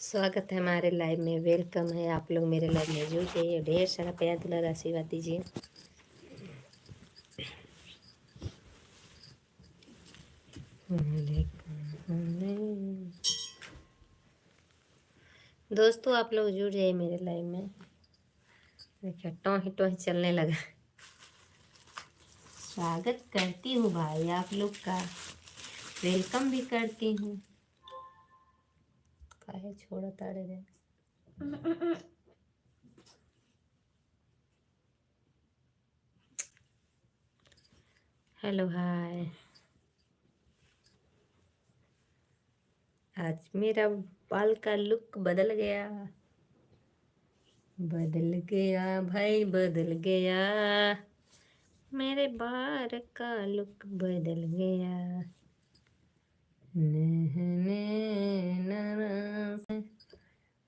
स्वागत है हमारे लाइव में। वेलकम है, आप लोग मेरे लाइव में जुड़ जाइए। ढेर सारा प्यार दुलार आशीर्वाद दीजिए। दोस्तों आप लोग जुड़ जाइए मेरे लाइव में। देखिए टोही टोही चलने लगा। स्वागत करती हूँ भाई आप लोग का, वेलकम भी करती हूँ। काहे छोड़ा ताड़े रे। Hello hi. आज मेरा बाल का लुक बदल गया, बदल गया भाई बदल गया। मेरे बाल का लुक बदल गया।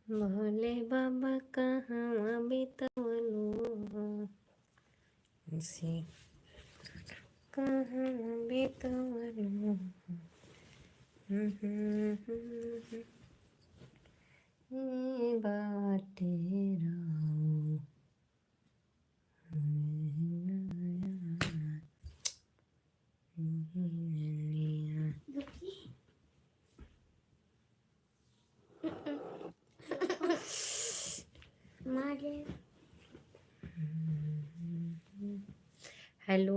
भोले बाबा कहाँ बितवलू से कहाँ बितवलू। बाटे राम हेलो,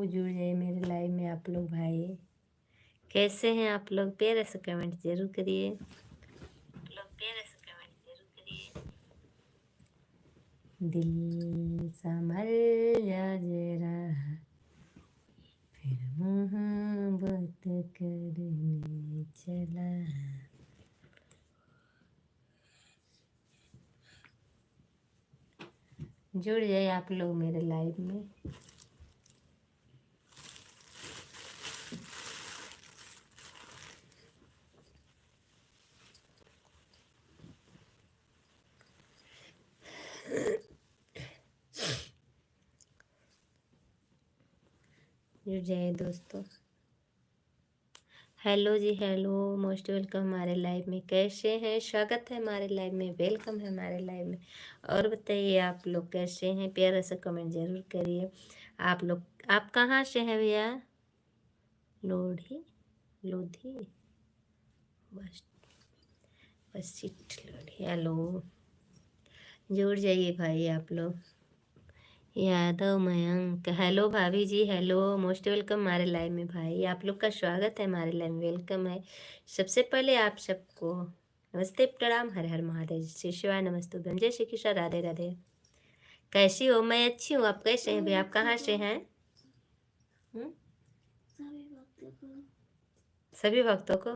जुड़ जाइए मेरे लाइव में आप लोग। भाई कैसे हैं आप लोग? प्यारे से कमेंट जरूर करिए। दिल संभल जा जरा, फिर मोहब्बत करने चला। जुड़ जाइए आप लोग मेरे लाइव में। जुड़ जाइए दोस्तों। हेलो जी, हेलो, मोस्ट वेलकम हमारे लाइव में। कैसे हैं? स्वागत है हमारे लाइव में, वेलकम है हमारे लाइव में। और बताइए आप लोग कैसे हैं? प्यारा सा कमेंट जरूर करिए। आप लोग, आप कहाँ से हैं भैया? लोधी लोधी बस बस लोधी। हेलो, जुड़ जाइए भाई आप लोग। यादव मयंक, हेलो भाभी जी, हेलो, मोस्ट वेलकम हमारे लाइव में। भाई आप लोग का स्वागत है हमारे लाइव में, वेलकम है। सबसे पहले आप सबको नमस्ते, प्रणाम, हर हर महादेव, श्री शिवाय नमस्तु, जय श्री कृष्ण, राधे राधे। कैसी हो? मैं अच्छी हूँ, आप कैसे हैं भाई? आप कहाँ से हैं? सभी भक्तों को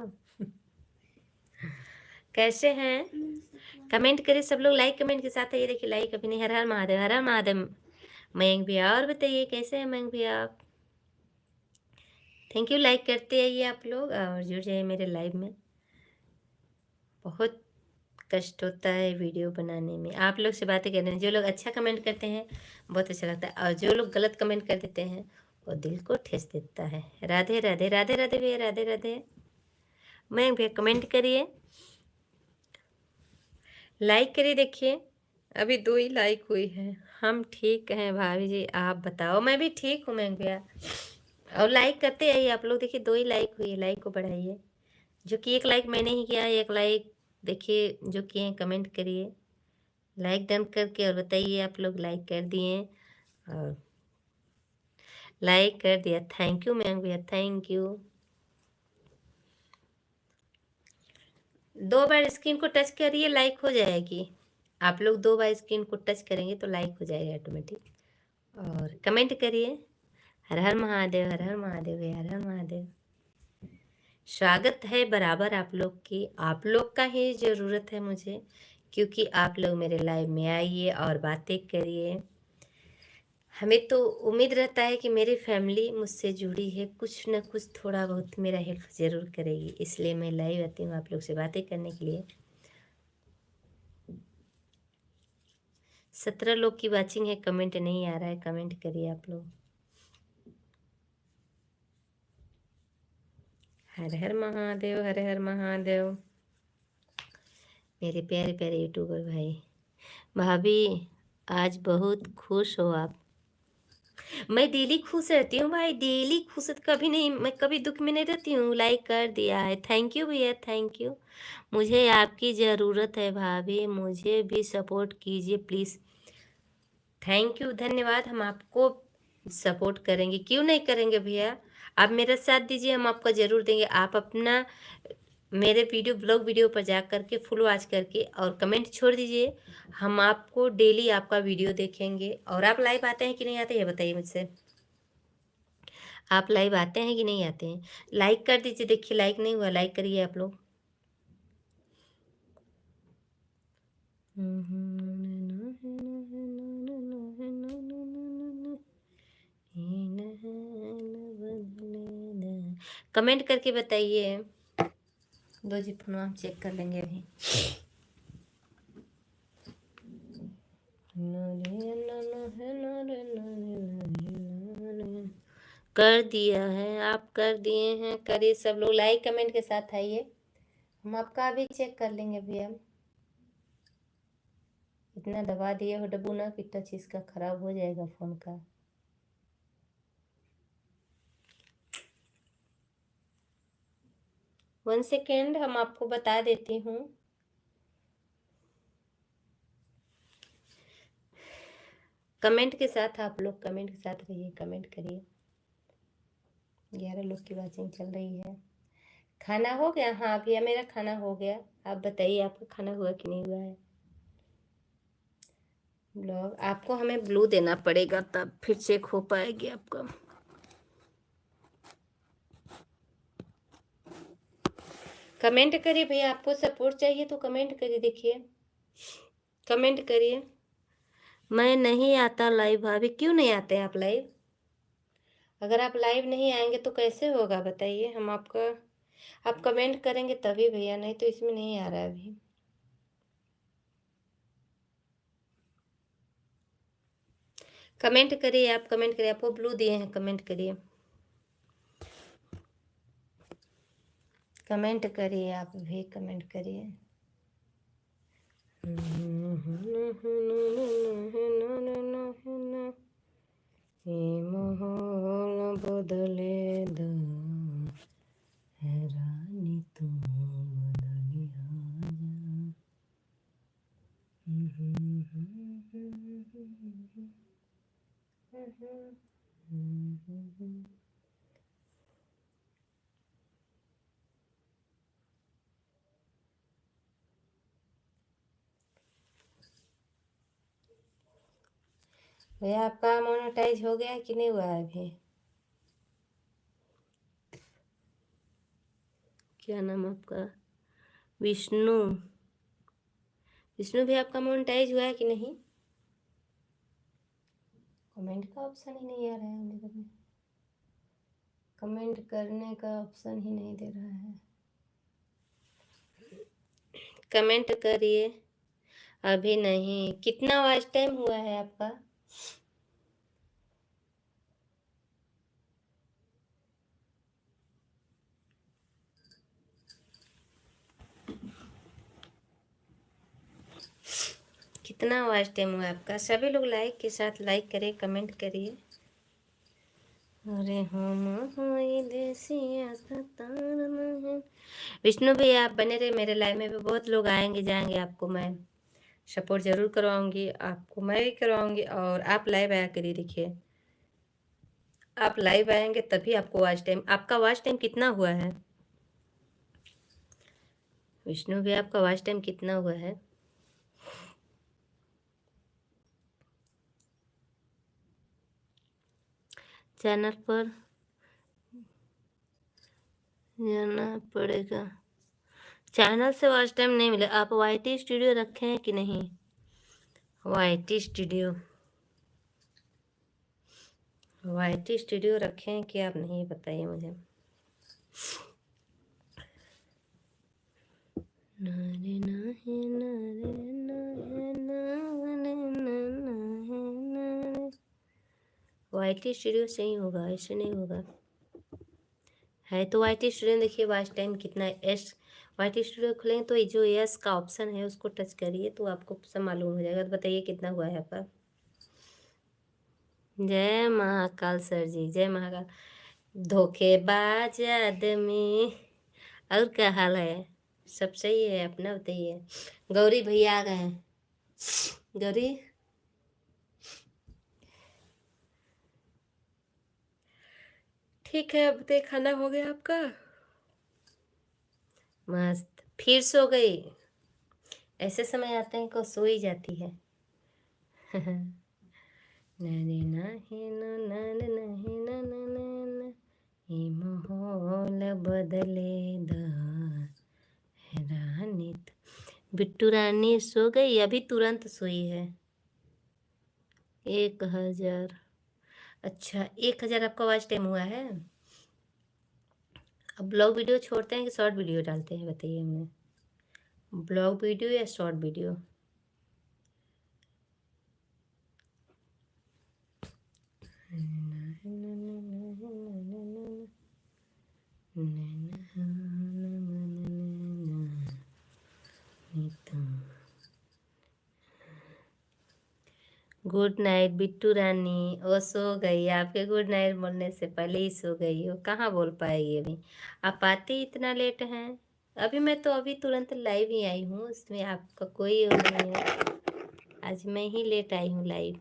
कैसे हैं? कमेंट करिए सब लोग, लाइक कमेंट के साथ है। ये देखिए लाइक अभी नहीं। हर हर महादेव, हर हर महादेव मयंक भैया। और बताइए कैसे हैं मयंक भैया आप? थैंक यू, लाइक करते आइए आप लोग और जुड़ जाइए मेरे लाइव में। बहुत कष्ट होता है वीडियो बनाने में, आप लोग से बातें करने में। जो लोग अच्छा कमेंट करते हैं बहुत अच्छा लगता है, और जो लोग गलत कमेंट कर देते हैं वो दिल को ठेस देता है। राधे राधे, राधे राधे भैया, राधे राधे। मैं भैया कमेंट करिए, लाइक करिए। देखिए अभी 2 ही लाइक हुई है। हम ठीक हैं भाभी जी, आप बताओ। मैं भी ठीक हूँ मैं भैया। और लाइक करते आइए आप लोग। देखिए 2 ही लाइक हुई है, लाइक को बढ़ाइए। जो कि 1 लाइक मैंने ही किया है, 1 लाइक देखिए जो किए हैं कमेंट करिए, लाइक डन करके। और बताइए आप लोग लाइक कर दिए और लाइक कर दिया, थैंक यू मैम भैया, थैंक यू। 2 बार स्क्रीन को टच करिए, लाइक हो जाएगी। आप लोग 2 बार स्क्रीन को टच करेंगे तो लाइक हो जाएगा ऑटोमेटिक। और कमेंट करिए, हर हर महादेव, हर हर महादेव, हर हर महादेव। स्वागत है बराबर आप लोग की, आप लोग का ही ज़रूरत है मुझे, क्योंकि आप लोग मेरे लाइव में आइए और बातें करिए। हमें तो उम्मीद रहता है कि मेरी फैमिली मुझसे जुड़ी है, कुछ न कुछ थोड़ा बहुत मेरा हेल्प ज़रूर करेगी, इसलिए मैं लाइव आती हूँ आप लोग से बातें करने के लिए। 17 लोग की वाचिंग है, कमेंट नहीं आ रहा है, कमेंट करिए आप लोग। हर हर महादेव, हर हर महादेव। मेरे प्यारे प्यारे यूट्यूबर भाई। भाभी आज बहुत खुश हो आप। मैं डेली खुश रहती हूँ भाई, डेली खुश, कभी नहीं, मैं कभी दुख में नहीं रहती हूँ। लाइक कर दिया है, थैंक यू भैया, थैंक यू। मुझे आपकी ज़रूरत है भाभी, मुझे भी सपोर्ट कीजिए प्लीज़। थैंक यू, धन्यवाद। हम आपको सपोर्ट करेंगे, क्यों नहीं करेंगे भैया। आप मेरा साथ दीजिए, हम आपका ज़रूर देंगे। आप अपना मेरे वीडियो ब्लॉग वीडियो पर जा करके फुल वॉच करके और कमेंट छोड़ दीजिए। हम आपको डेली आपका वीडियो देखेंगे। और आप लाइव आते हैं कि नहीं आते, ये बताइए मुझसे। आप लाइव आते हैं कि नहीं आते हैं? लाइक कर दीजिए। देखिए लाइक नहीं हुआ, लाइक करिए आप लोग। कमेंट करके बताइए। दो जी फोन हम चेक कर लेंगे अभी। कर दिया है, आप कर दिए हैं, करिए सब लोग लाइक कमेंट के साथ आइए। हम आपका भी चेक कर लेंगे भैया। इतना दबा दिए हो डब्बू ना कि टच इसका खराब हो जाएगा फ़ोन का। वन सेकेंड, हम आपको बता देती हूँ। कमेंट के साथ आप लोग, कमेंट के साथ रहिए, कमेंट करिए। 11 लोग की वाचिंग चल रही है। खाना हो गया? हाँ भैया मेरा खाना हो गया। आप बताइए आपका खाना हुआ कि नहीं हुआ है। ब्लॉग आपको हमें ब्लू देना पड़ेगा, तब फिर चेक हो पाएगी आपका। कमेंट करिए भैया, आपको सपोर्ट चाहिए तो कमेंट करिए। देखिए कमेंट करिए। मैं नहीं आता लाइव भाभी। क्यों नहीं आते आप लाइव? अगर आप लाइव नहीं आएंगे तो कैसे होगा बताइए। हम आपका, आप कमेंट करेंगे तभी भैया, नहीं तो इसमें नहीं आ रहा है अभी। कमेंट करिए, आप कमेंट करिए। आपको ब्लू दिए हैं, कमेंट करिए, कमेंट करिए, आप भी कमेंट करिए। माहौल बदले द रानी तुम बदली आजा। भैया आपका मोनेटाइज हो गया कि नहीं हुआ है अभी? क्या नाम आपका? विष्णु। विष्णु भी आपका मोनेटाइज हुआ है कि नहीं? कमेंट का ऑप्शन ही नहीं आ रहा है मेरे में। कमेंट करने का ऑप्शन ही नहीं दे रहा है। कमेंट करिए। अभी नहीं। कितना वॉच टाइम हुआ है आपका? कितना वॉच टाइम हुआ है आपका? सभी लोग लाइक के साथ लाइक करिए, कमेंट करिए। अरे हम देसिया का तान है। विष्णु भैया आप बने रहे मेरे लाइव में भी। बहुत लोग आएंगे जाएंगे, आपको मैं सपोर्ट ज़रूर करवाऊंगी, आपको मैं भी करवाऊंगी। और आप लाइव आया करिए। देखिए आप लाइव आएंगे तभी आपको वॉच टाइम, आपका वॉच टाइम कितना हुआ है? विष्णु भैया आपका वॉच टाइम कितना हुआ है? चैनल पर जाना पड़ेगा। चैनल से वॉच टाइम नहीं मिले। आप वाईटी स्टूडियो रखे हैं कि नहीं? वाईटी स्टूडियो, वाईटी स्टूडियो रखे हैं कि आप नहीं, बताइए मुझे। नारे नाहे नारे नाहे नारे नारे। वाईटी स्टूडियो से ही होगा, ऐसे नहीं होगा। है। तो वाई टी स्टूडियो देखिए वॉच टाइम कितना है। एस वाई टी स्टूडियो खुलेंगे तो ये जो एस का ऑप्शन है उसको टच करिए तो आपको सब मालूम हो जाएगा। तो बताइए कितना हुआ है आपका। जय महाकाल सर जी, जय महाकाल। धोखेबाज आदमी। और क्या हाल है? सब सही है? अपना बताइए। गौरी भैया आ गए हैं। गौरी ठीक है। अब तो खाना हो गया आपका? मस्त। फिर सो गई? ऐसे समय आते हैं को सो ही जाती है। नने नाही न नन नहीं न न न न, ये माहौल बदले दा रानी। बिट्टू रानी सो गई? अभी तुरंत सोई है। 1000। अच्छा 1000 आपका वॉच टाइम हुआ है। अब ब्लॉग वीडियो छोड़ते हैं कि शॉर्ट वीडियो डालते हैं बताइए हमें। ब्लॉग वीडियो या short video? Good night Bittu Rani. वो सो गई, आपके गुड नाइट बोलने से पहले ही सो गई। वो कहाँ बोल पाएगी अभी? आप आते ही इतना लेट हैं। अभी मैं तो अभी तुरंत लाइव ही आई हूँ, उसमें आपका कोई वो नहीं है। आज मैं ही लेट आई हूँ लाइव।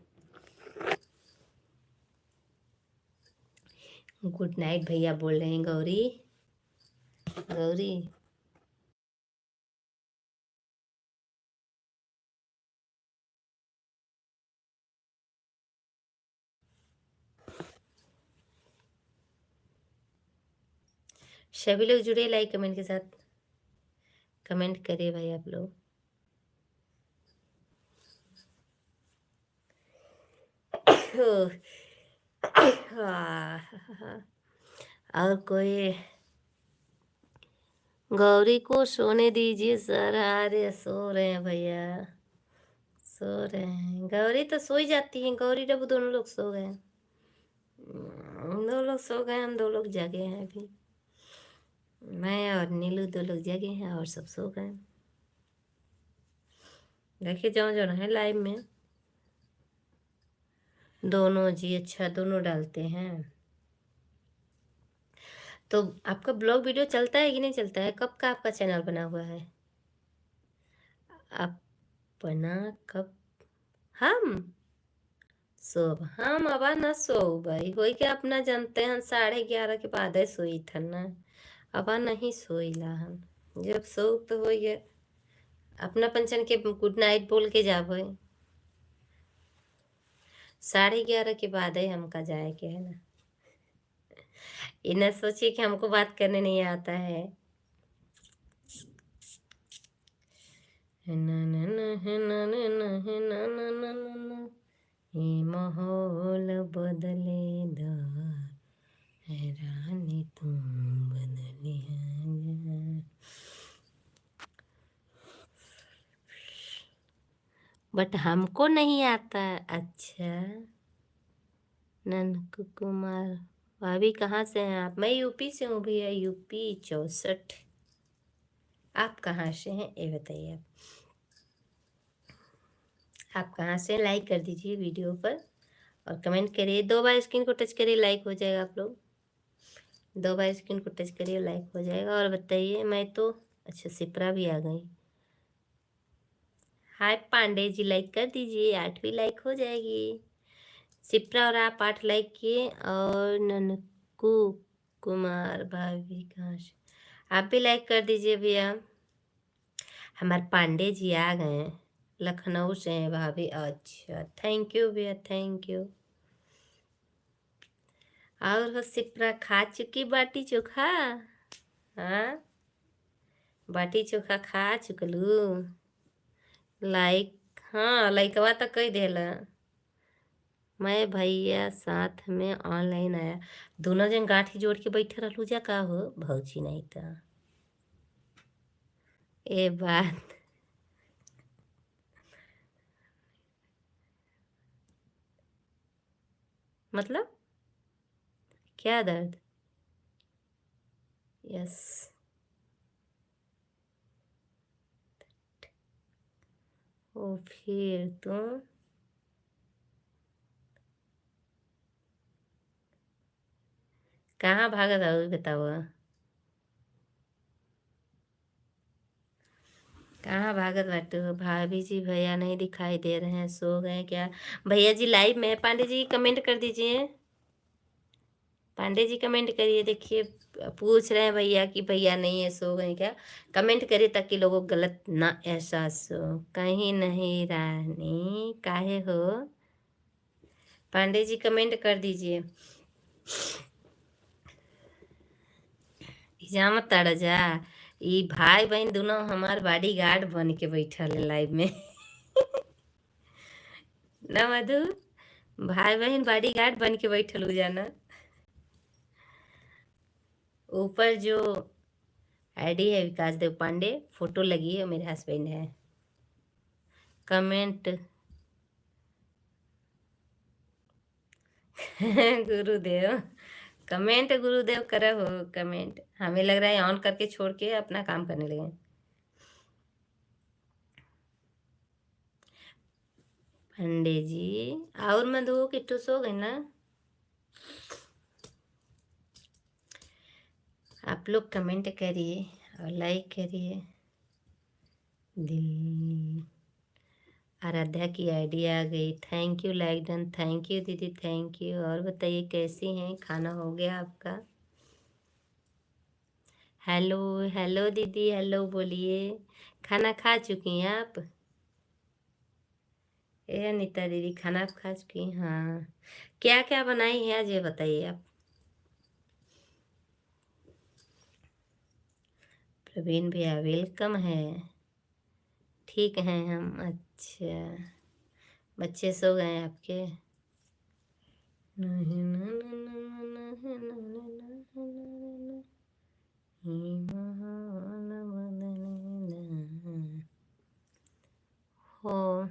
गुड नाइट भैया बोल रहे हैं। गौरी गौरी सभी लोग जुड़े लाइक कमेंट के साथ। कमेंट करिए भाई आप लोग। और कोई? गौरी को सोने दीजिए सर। अरे सो रहे हैं भैया, सो रहे हैं। गौरी तो सो ही जाती है। गौरी डब्बू दोनों लोग सो गए। दो लोग सो गए, हम दो लोग जागे हैं अभी। मैं और नीलू दो लोग जागे हैं और सब सो गए। देखिए जो जो है लाइव में दोनों जी। अच्छा दोनों डालते हैं। तो आपका ब्लॉग वीडियो चलता है कि नहीं चलता है? कब का आपका चैनल बना हुआ है? अपना कब? हम सोब हम अब न सो भाई होई के अपना जानते हैं 11:30 के बाद सोई था ना। अब नहीं सोईला हम। जब सो तो हो गया अपना पंचन के गुड नाइट बोल के जाबो। 11:30 के बाद है हमका जाए के है ना। इन्हें सोचिए कि हमको बात करने नहीं आता है। ना ना ना ना ना ना ना ना ना ना, ये माहौल बदले दा रानी तुम बदली है। बट हमको नहीं आता। अच्छा ननकू कुमार भाभी कहाँ से हैं आप? मैं यूपी से हूँ भैया, यूपी 64। आप कहाँ से हैं ये बताइए। आप कहाँ से? लाइक कर दीजिए वीडियो पर और कमेंट करिए। 2 बार स्क्रीन को टच करिए लाइक हो जाएगा। आप लोग 2 बार स्क्रीन को टच करिए लाइक हो जाएगा। और बताइए मैं तो अच्छा सिप्रा भी आ गई। हाय पांडे जी लाइक कर दीजिए, 8वीं लाइक हो जाएगी। सिप्रा और आप 8 लाइक किए। और ननकू कुमार भाभी कहाँ से? आप भी लाइक कर दीजिए भैया। हमारे पांडे जी आ गए हैं, लखनऊ से हैं भाभी। अच्छा थैंक यू भैया, थैंक यू। और हो सिप्रा खा चुकी बाटी चोखा? हाँ बाटी चोखा खा चुकलू? लाइक हाँ लाइकवा तो कई देला। मैं भैया साथ में ऑनलाइन आया। दोनों जन गांठी जोड़ के बैठे रहलू जा का हो भौजी नहीं था ए बात। मतलब क्या दर्द? यस। ओ फिर तुम कहाँ भागा था बताओ। कहाँ भागत बाटू हो भाभी जी? भैया नहीं दिखाई दे रहे हैं, सो गए क्या? भैया जी लाइव में है। पांडे जी कमेंट कर दीजिए। पांडे जी कमेंट करिए। देखिए पूछ रहे हैं भैया कि भैया नहीं है, सो गए क्या? कमेंट करिए ताकि लोगों को गलत ना एहसास हो। कहीं नहीं रानी काहे हो? पांडे जी कमेंट कर दीजिए। हिजामत तड़ जा। ई भाई बहन दोनों हमार बॉडी गार्ड बन के बैठल है लाइव में। ना मधु? भाई बहन बॉडी गार्ड बन के बैठल हो जाना। ऊपर जो आईडी है विकास देव पांडे, फोटो लगी है, मेरे हस्बैंड है। कमेंट गुरुदेव कमेंट गुरुदेव करा हो कमेंट। हमें लग रहा है ऑन करके छोड़ के अपना काम करने लगे। पांडे जी और मधु किट्टू सो गए ना? आप लोग कमेंट करिए और लाइक करिए। दिल आराध्या की आईडी आ गई। Thank you like done. Thank you दीदी, थैंक यू। और बताइए कैसी हैं? खाना हो गया आपका? हेलो हेलो दीदी, हेलो बोलिए। खाना खा चुकी हैं आप? ए अनीता दीदी खाना आप खा चुकी हैं? हाँ। क्या क्या बनाई है आज ये बताइए आप। प्रवीण भैया वेलकम है। ठीक हैं हम। अच्छा बच्चे सो गए हैं आपके? हो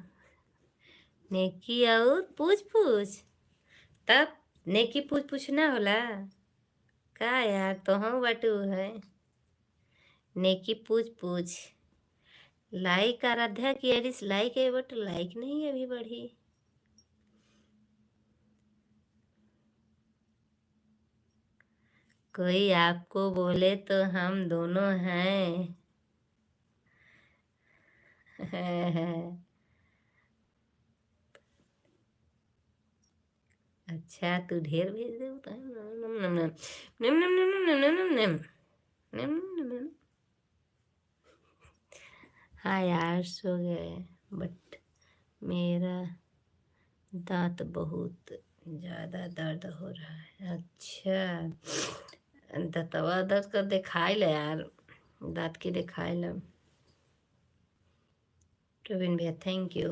नेकी और पूछ पूछ। तब नेकी पूछ पूछ ना होला का यार? तो हम बटू है नेकी पूछ पूछ। लाइक आराध्या की एडिस लाइक है बट लाइक नहीं अभी बढ़ी। कोई आपको बोले तो हम दोनों हैं। अच्छा तू ढेर भेज दे तो नम नम नम नम नम नम नम नम नम नम नम नम नम। हाँ यार सो गए बट मेरा दांत बहुत ज़्यादा दर्द हो रहा है। अच्छा दतवा दर्द कर दिखाई ले यार, दांत की दिखाई ले। प्रवीण भैया थैंक यू।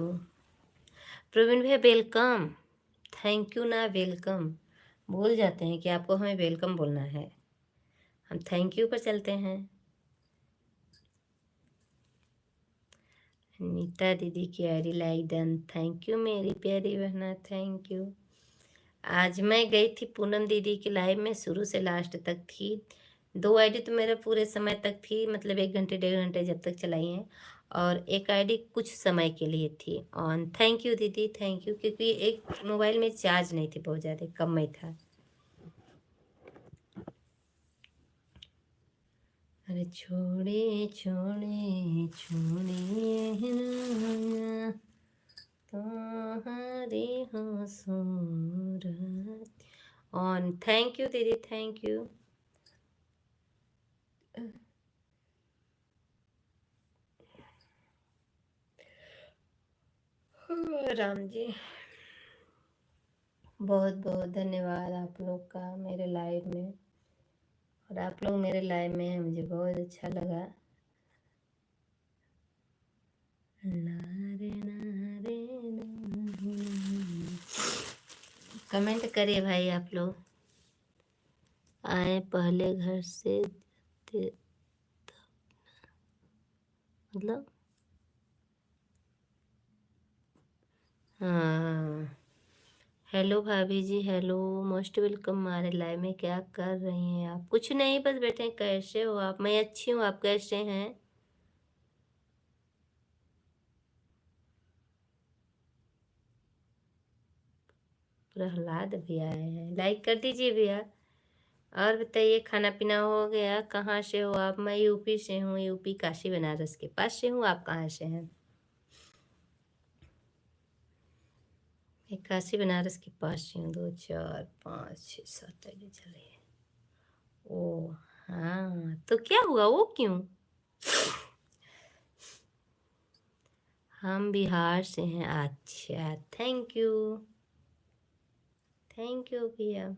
प्रवीण भैया वेलकम। थैंक यू ना वेलकम भूल जाते हैं कि आपको हमें वेलकम बोलना है। हम थैंक यू पर चलते हैं। नीता दीदी की ID like done. Thank you मेरी प्यारी बहना, थैंक यू। आज मैं गई थी पूनम दीदी की लाइव में, शुरू से लास्ट तक थी। 2 आईडी तो मेरा पूरे समय तक थी, मतलब 1 घंटे 1.5 घंटे जब तक चलाई हैं, और एक आईडी कुछ समय के लिए थी ऑन। थैंक यू दीदी थैंक यू, क्योंकि एक मोबाइल में चार्ज नहीं थी, बहुत ज़्यादा कम में था। अरे छोड़े छोड़े छोड़े तुम्हारी हो सूरत ऑन। थैंक यू दीदी थैंक यू। राम जी बहुत बहुत धन्यवाद आप लोग का मेरे लाइव में, और आप लोग मेरे लाइव में हैं, मुझे बहुत अच्छा लगा। नारे नारे कमेंट करिए भाई आप लोग। आए पहले घर से मतलब हाँ हेलो भाभी जी, हेलो, मोस्ट वेलकम हमारे लाइव में। क्या कर रही हैं आप? कुछ नहीं, बस बैठे हैं। कैसे हो आप? मैं अच्छी हूँ, आप कैसे हैं? प्रहलाद भी आए हैं, लाइक कर दीजिए भैया। और बताइए, खाना पीना हो गया? कहाँ से हो आप? मैं यूपी से हूँ, यूपी काशी बनारस के पास से हूँ। आप कहाँ से हैं? मैं काशी बनारस के पास से हूँ। 2 4 5 6 7 आगे चलिए। ओ, हाँ, तो क्या हुआ? वो क्यों? हम बिहार से हैं। अच्छा, थैंक यू, थैंक यू भैया।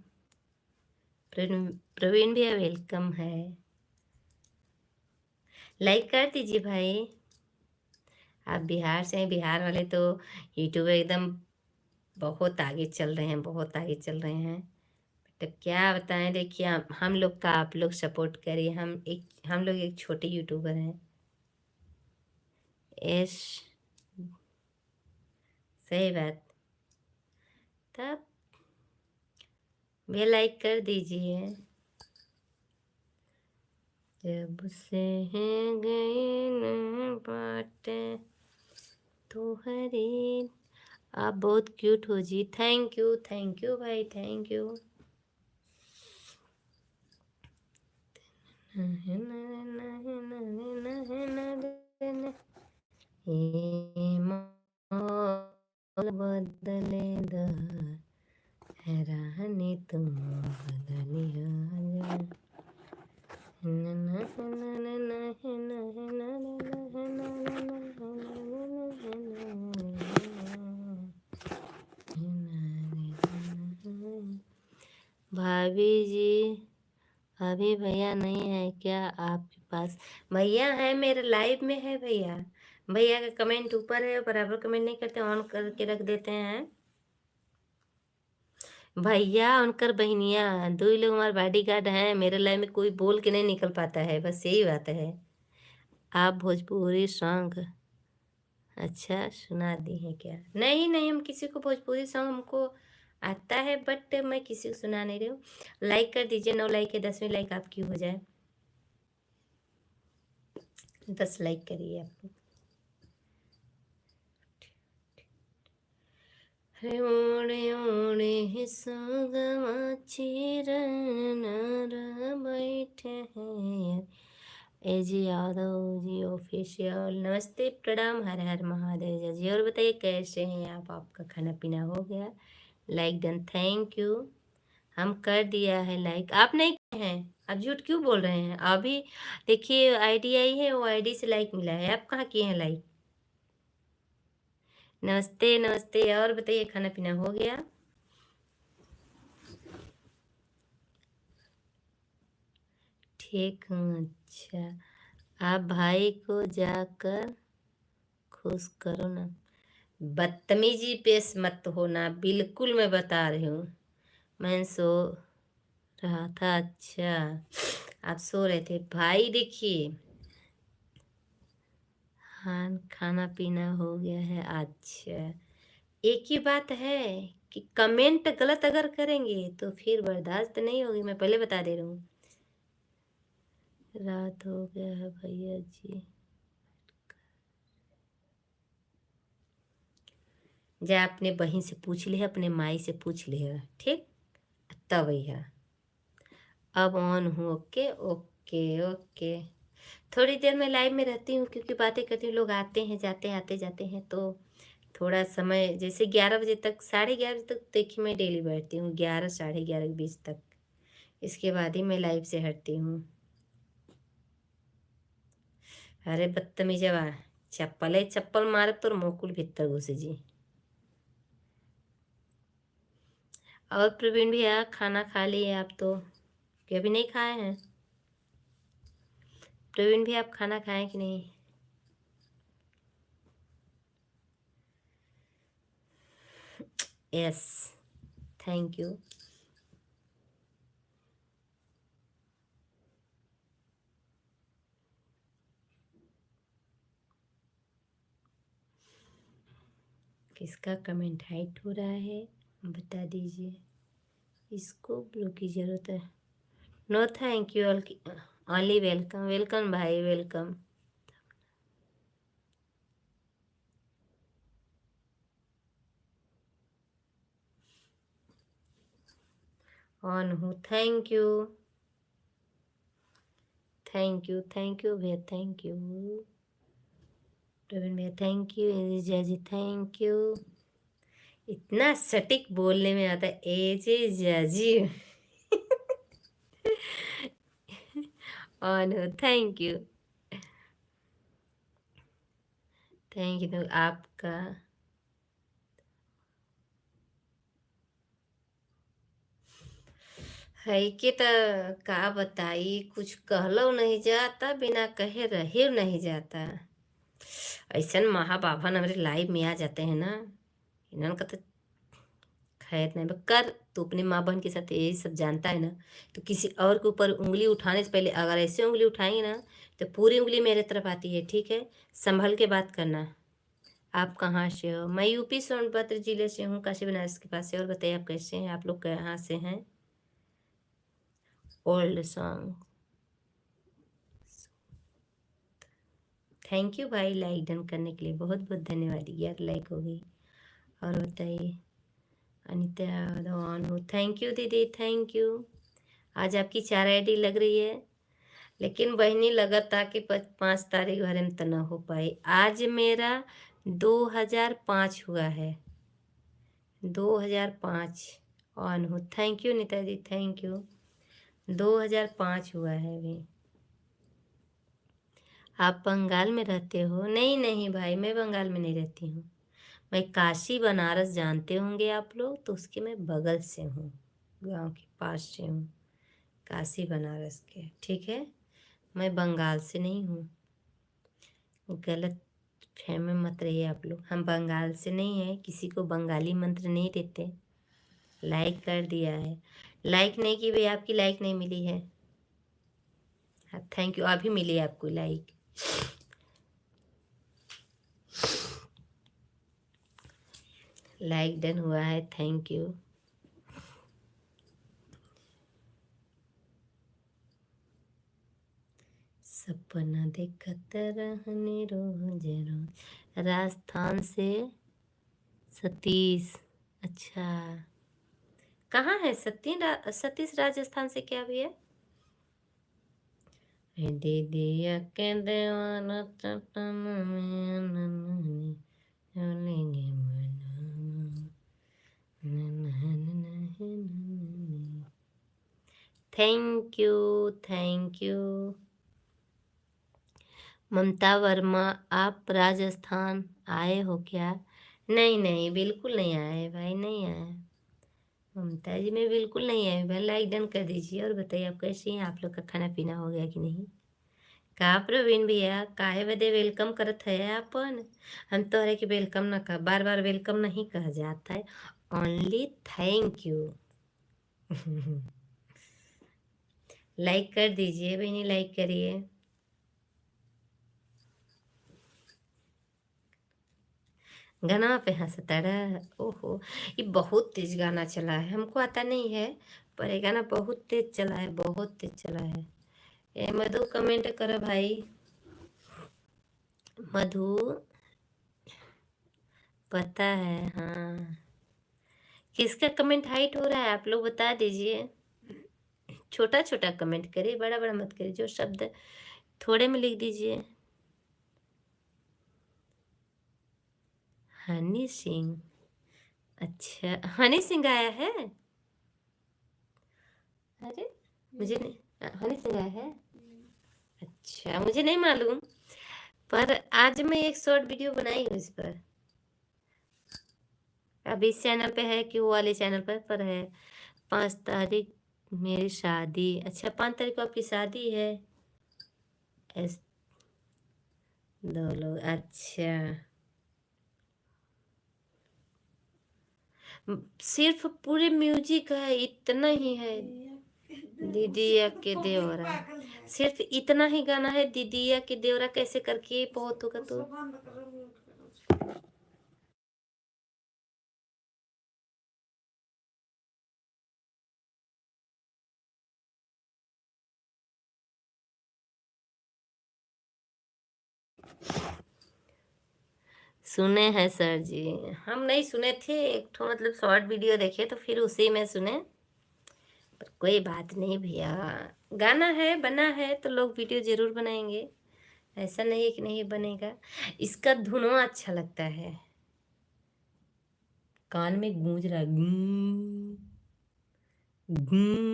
प्रवीण भैया वेलकम है। लाइक कर दीजिए भाई। आप बिहार से हैं, बिहार वाले तो यूट्यूबर एकदम बहुत आगे चल रहे हैं, बहुत आगे चल रहे हैं। तब क्या बताएं, देखिए हम लोग का आप लोग सपोर्ट करिए। हम लोग एक छोटे यूट्यूबर हैं। यस, सही बात। तब भी लाइक कर दीजिए। जब से हैं गए न बाटे तो हरे। आप बहुत क्यूट हो जी। थैंक यू भाई, थैंक यू। ये मौल बदले हैरानी तुम बदलिया भाभी जी, अभी भैया नहीं है क्या आपके पास? भैया है, मेरे लाइव में है भैया। भैया का कमेंट ऊपर है, बराबर कमेंट नहीं करते, ऑन करके रख देते हैं। भैया उनकर बहनिया दो ही लोग हमारे बॉडी गार्ड हैं। मेरे लाइव में कोई बोल के नहीं निकल पाता है, बस यही बात है। आप भोजपुरी सॉन्ग अच्छा सुना दी हैं क्या? नहीं नहीं, हम किसी को भोजपुरी सॉन्ग हमको आता है, बट मैं किसी को सुना नहीं रही हूँ। लाइक कर दीजिए, 9 लाइक है, 10वीं लाइक आपकी हो जाए। 10 लाइक करिए आप। ओणे ओणे सुगमाची बैठे हैं। ए जी यादव जी ऑफिशियल, नमस्ते, प्रणाम, हर हर महादेव जी। और बताइए कैसे हैं आप? आपका खाना पीना हो गया? Like done, thank you. हम कर दिया है लाइक, आप नहीं किए हैं। आप झूठ क्यों बोल रहे हैं? अभी देखिए आईडी आई है, वो आईडी से लाइक मिला है। आप कहाँ किए हैं लाइक? नमस्ते नमस्ते। और बताइए खाना पीना हो गया? ठीक हूँ। अच्छा, आप भाई को जाकर खुश करो ना। बदतमीजी पेश मत होना, बिल्कुल मैं बता रही हूँ। मैं सो रहा था। अच्छा, आप सो रहे थे भाई। देखिए, हाँ, खाना पीना हो गया है। अच्छा, एक ही बात है कि कमेंट गलत अगर करेंगे तो फिर बर्दाश्त नहीं होगी, मैं पहले बता दे रही हूँ। रात हो गया है भैया जी। जा अपने बहन से पूछ लिया, अपने माई से पूछ लिया, ठीक? तब भैया अब ऑन हूँ। Okay okay okay. थोड़ी देर में लाइव में रहती हूँ, क्योंकि बातें करती हूँ, लोग आते हैं जाते हैं, आते जाते हैं, तो थोड़ा समय जैसे 11 बजे तक, 11:30 बजे तक देखिए मैं डेली बैठती हूँ, 11 11:30 के बीच तक। इसके बाद ही मैं लाइव से हटती हूँ। अरे बदतमीज चप्पल है, चप्पल मारे तो मोकुल भीतर घुसे जी। और प्रवीण भैया खाना खा लिए आप तो? कि अभी नहीं खाए हैं? प्रवीण भैया आप खाना खाएं कि नहीं? Yes, thank you. किसका कमेंट हाइट हो रहा है? बता दीजिए। इसको ब्लू की ज़रूरत है। No thank you, only welcome. Welcome भाई, वेलकम। ऑन हूँ, thank you. Thank you, thank you भैया, थैंक यू। प्रवीण भैया थैंक यू। एजा जी थैंक यू। इतना सटीक बोलने में आता है एजे जी। ऑन हो, थैंक यू। थैंक यू तो आपका। है कि तो का बताई, कुछ कहलो नहीं जाता, बिना कहे रहे नहीं जाता। ऐसा महाबाभन हमारे लाइव में आ जाते हैं ना, इन्होंने का तो खैर नहीं। कर तो अपने माँ बहन के साथ यही सब जानता है ना, तो किसी और के ऊपर उंगली उठाने से पहले अगर ऐसे उंगली उठाएंगे ना, तो पूरी उंगली मेरे तरफ आती है। ठीक है, संभल के बात करना। आप कहाँ से हो? मैं यूपी सोनभद्र जिले से हूँ, काशी बनारस के पास से। और बताइए आप कैसे हैं? आप लोग कहाँ से हैं? Old song. थैंक यू भाई, लाइक डन करने के लिए बहुत बहुत धन्यवाद यार, लाइक हो गई। और बताइए अनिता ऑन हो, थैंक यू दीदी, थैंक यू। आज आपकी 4 आईडी लग रही है, लेकिन बहनी लगा था कि 5 तारीख भरे में तो न हो पाई। आज मेरा 2005 हुआ है, 2005 ऑन हो। Thank you Neeta ji, thank you. 2005 हुआ है अभी। आप बंगाल में रहते हो? नहीं नहीं भाई, मैं बंगाल में नहीं रहती हूँ। मैं काशी बनारस जानते होंगे आप लोग, तो उसके मैं बगल से हूँ, गांव के पास से हूँ, काशी बनारस के। ठीक है, मैं बंगाल से नहीं हूँ, गलत फहमी मत रहिए आप लोग। हम बंगाल से नहीं है, किसी को बंगाली मंत्र नहीं देते। लाइक कर दिया है, लाइक नहीं की भाई, आपकी लाइक नहीं मिली है। हाँ थैंक यू, अभी मिली आपको लाइक। लाइक डन हुआ है, थैंक यू। सपना देखत रहने रोज रोज। राजस्थान से सतीश। अच्छा, कहाँ है सतीश? राजस्थान से क्या भैया? दीदिया के देवाना चटन में नन्ही चलेंगे मनामा। Thank you, thank you. Mamta Verma, आप राजस्थान आए हो क्या? नहीं नहीं, बिल्कुल नहीं आए भाई, नहीं आए। ममता जी मैं बिल्कुल नहीं आई भाई, लाइक डन कर दीजिए। और बताइए आप कैसे हैं? आप लोग का खाना पीना हो गया कि नहीं? का प्रवीण भैया काहे बदे वेलकम करत है अपन? हम तो अरे कि वेलकम ना कह, बार बार वेलकम नहीं कहा जाता है, ओनली थैंक यू। लाइक कर दीजिए बहनी, लाइक करिए। गाना पे हंसता रहा, ओहो, ये बहुत तेज गाना चला है, हमको आता नहीं है, पर ये गाना बहुत तेज चला है, बहुत तेज चला है। ए मधु कमेंट करो भाई, मधु। पता है हाँ। किसका कमेंट हाइट हो रहा है आप लोग बता दीजिए। छोटा छोटा कमेंट करिए, बड़ा बड़ा मत करिए, जो शब्द थोड़े में लिख दीजिए। हनी सिंह, अच्छा हनी सिंह आया है? अरे मुझे नहीं, हनी सिंह आया है? अच्छा मुझे नहीं मालूम, पर आज मैं एक शॉर्ट वीडियो बनाई हूँ इस पर। अब इस चैनल पे है कि वो वाले चैनल पर है। 5 तारीख मेरी शादी, अच्छा 5 तारीख को आपकी शादी है? एस 2 लोग, अच्छा। सिर्फ पूरे म्यूजिक है, इतना ही है। दीदिया के देवरा, सिर्फ इतना ही गाना है। दीदिया के देवरा कैसे करके बहुत होगा तो सुने हैं सर जी। हम नहीं सुने थे, एक ठो मतलब शॉर्ट वीडियो देखे तो फिर उसी में सुने। पर कोई बात नहीं भैया, गाना है बना है तो लोग वीडियो ज़रूर बनाएंगे, ऐसा नहीं है कि नहीं बनेगा। इसका धुनवा अच्छा लगता है, कान में गूंज रहा है, गूं गूं।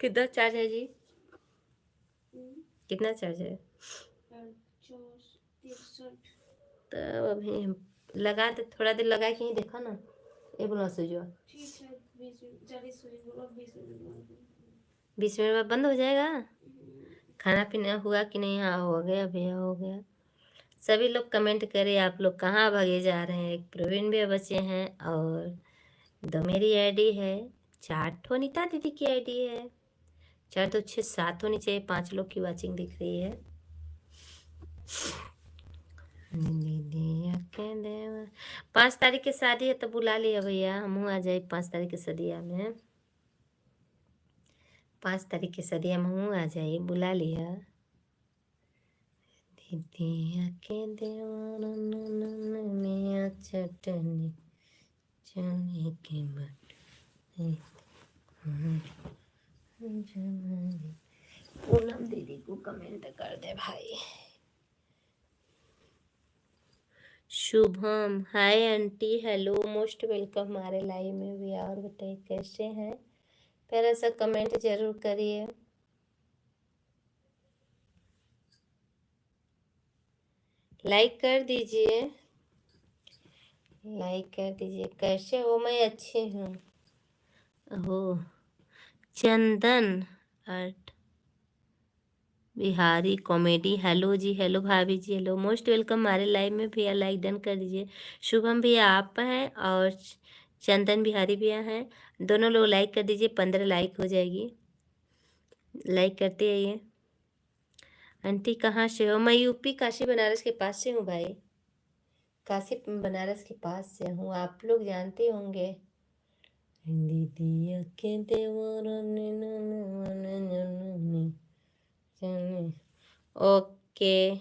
कितना चार्ज है जी? कितना चार्ज है? तो अभी हम लगा दे, थोड़ा देर लगा के ही देखो ना, ये बोला सुजो 20 मिनट बाद बंद हो जाएगा। खाना पीना हुआ कि नहीं? हाँ हो गया भैया, हो गया। सभी लोग कमेंट करें, आप लोग कहाँ भागे जा रहे हैं। एक प्रवीण भैया बचे हैं और दो मेरी आईडी है, 4 ठो नीता दीदी की आईडी है, 4 तो 6 7 होनी चाहिए, 5 लोग की वाचिंग दिख रही है। दीदी 5 तारीख की शादी है तो बुला लिया भैया, हम आ जाए 5 तारीख की सदिया में। 5 तारीख की सदिया में हम आ जाइए, बुला लिया। दीदी के देवानिया चटनी चने के पूनम दीदी को कमेंट कर दे भाई। Shubham hi aunty, hello, most welcome हमारे लाइव में भी। और बताइए कैसे हैं, प्यारा सा कमेंट जरूर करिए, लाइक कर दीजिए, लाइक कर दीजिए। कैसे हो? मैं अच्छी हूँ। हो चंदन आर्ट बिहारी कॉमेडी, हेलो जी, हेलो भाभी जी, हेलो, मोस्ट वेलकम हमारे लाइव में भैया। लाइक डन कर दीजिए। शुभम भैया आप हैं और चंदन बिहारी भैया हैं, दोनों लोग लाइक कर दीजिए, 15 लाइक हो जाएगी, लाइक करते आइए। आंटी कहाँ से हो? मैं यूपी काशी बनारस के पास से हूँ भाई, काशी बनारस के पास से हूँ, आप लोग जानते होंगे। दीदी के ओके,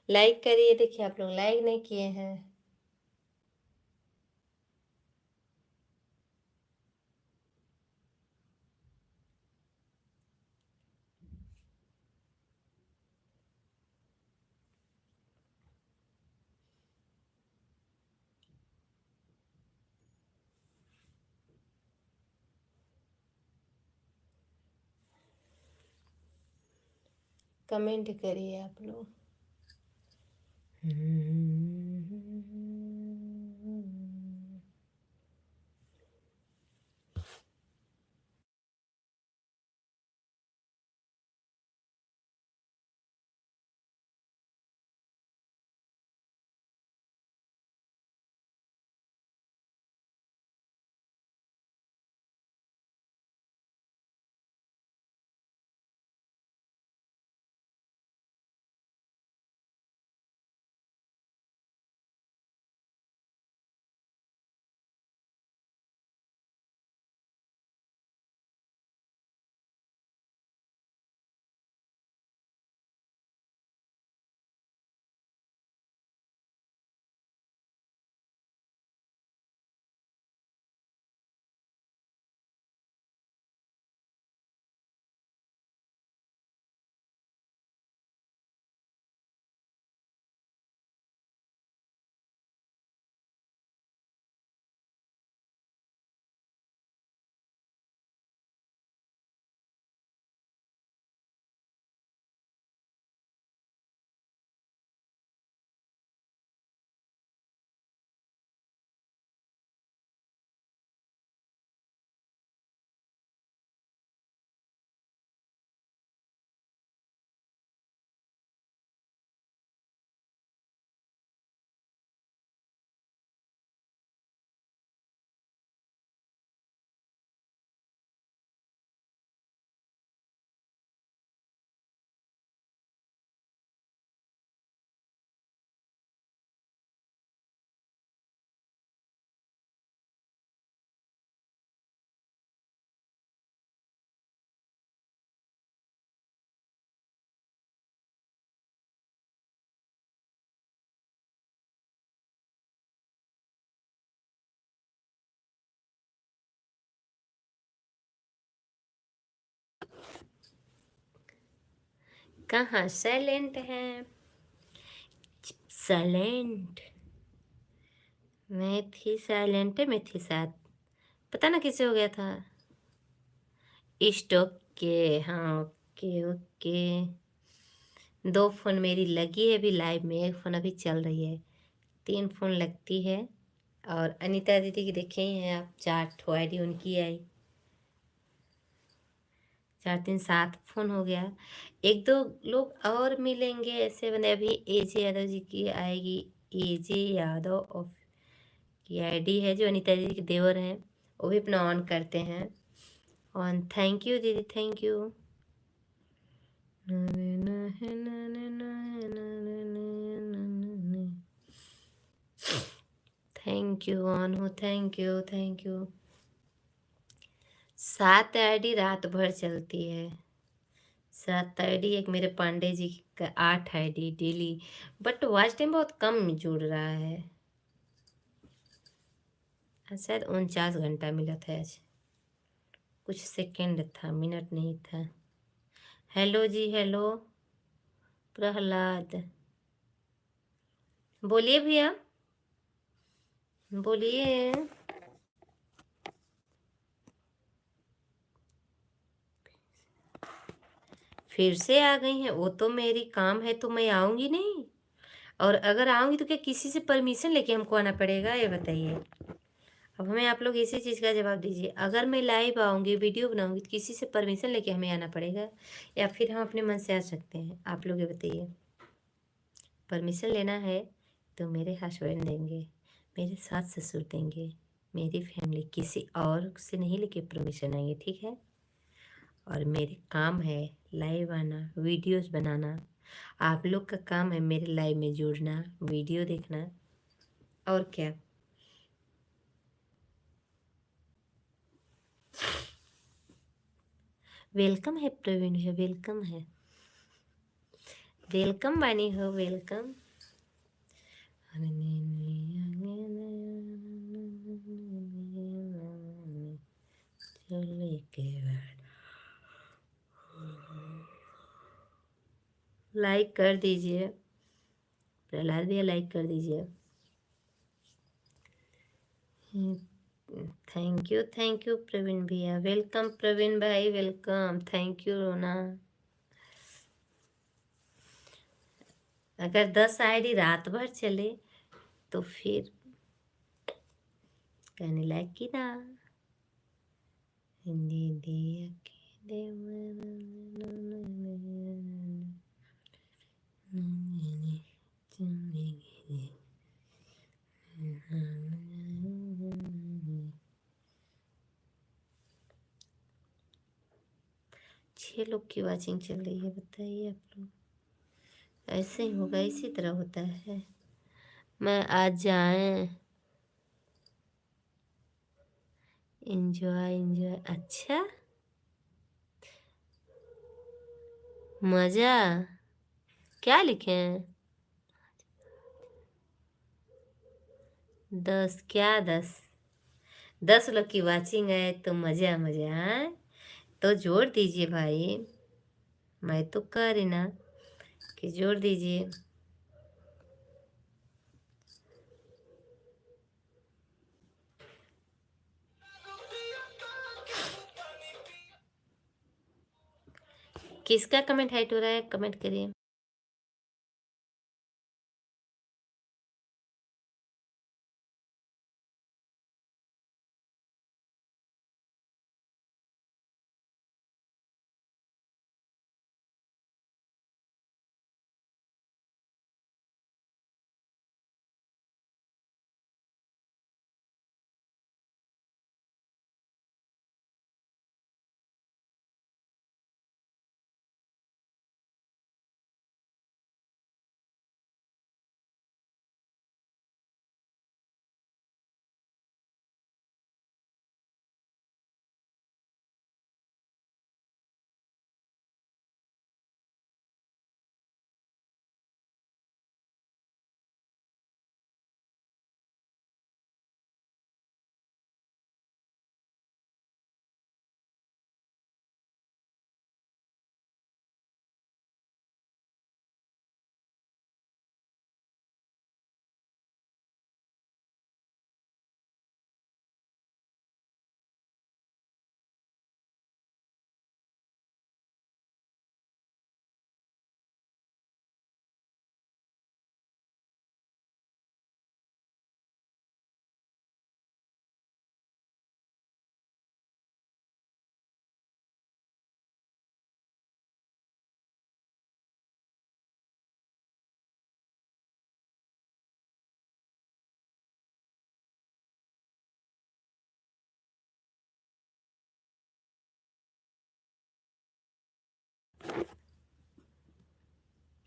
लाइक करिए। देखिए आप लोग लाइक नहीं किए हैं। कमेंट करिए आप लोग। कहाँ साइलेंट है? साइलेंट। मैं थी साइलेंट, मैं थी साथ। पता ना किसे हो गया था। स्टॉक के, हाँ ओके ओके। 2 फ़ोन मेरी लगी है अभी लाइव में, 1 फ़ोन अभी चल रही है, 3 फ़ोन लगती है। और अनीता दीदी की देखे ही हैं आप, 4 ठो आईडी उनकी आई, 4 3 7 फ़ोन हो गया। 1-2 लोग और मिलेंगे ऐसे बंदे। अभी एजे यादव जी की आएगी, एजे यादव ऑफ की आईडी है जो अनीता दीदी के देवर हैं, वो भी अपना ऑन करते हैं। ऑन, थैंक यू दीदी, thank you. Thank you, on हो, thank you thank you. 7 ID रात भर चलती है, 7 आईडी। एक मेरे पांडे जी का 8 ID daily, but watch time बहुत कम जुड़ रहा है। शायद 49 घंटा मिला था आज, कुछ सेकंड था, मिनट नहीं था। हेलो जी, हेलो प्रहलाद, बोलिए भैया, बोलिए। फिर से आ गई हैं, वो तो मेरी काम है तो मैं आऊँगी नहीं। और अगर आऊँगी तो क्या किसी से परमिशन लेके हमको आना पड़ेगा, ये बताइए। अब हमें आप लोग इसी चीज़ का जवाब दीजिए। अगर मैं लाइव आऊँगी, वीडियो बनाऊँगी, तो किसी से परमिशन लेके हमें आना पड़ेगा या फिर हम अपने मन से आ सकते हैं? आप लोग ये बताइए। परमिशन लेना है तो मेरे हस्बैंड देंगे, मेरे सास ससुर देंगे, मेरी फैमिली, किसी और से नहीं लेके परमिशन आएंगे, ठीक है? और मेरे काम है लाइव आना, वीडियोस बनाना। आप लोग का काम है मेरे लाइव में जुड़ना, वीडियो देखना, और क्या। वेलकम है प्रवीण है, वेलकम है, वेलकम बानी हो, वेलकम। चले के लाइक कर दीजिए, प्रहलाद भैया लाइक कर दीजिए। थैंक यू प्रवीण भैया, वेलकम प्रवीण भाई, वेलकम, थैंक यू रोना। अगर 10 आईडी रात भर चले तो फिर कहने लायक की ना। छह लोग की वाचिंग चल रही है, बताइए आप लोग। ऐसे ही होगा, इसी तरह होता है। मैं आज जाए, एंजॉय एंजॉय, अच्छा मज़ा, क्या लिखे हैं? 10 क्या, 10 लोग की वाचिंग है तो मज़ा मज़ा है, तो जोड़ दीजिए भाई। मैं तो कह रही ना कि जोड़ दीजिए। किसका कमेंट हाइट हो रहा है, कमेंट करिए।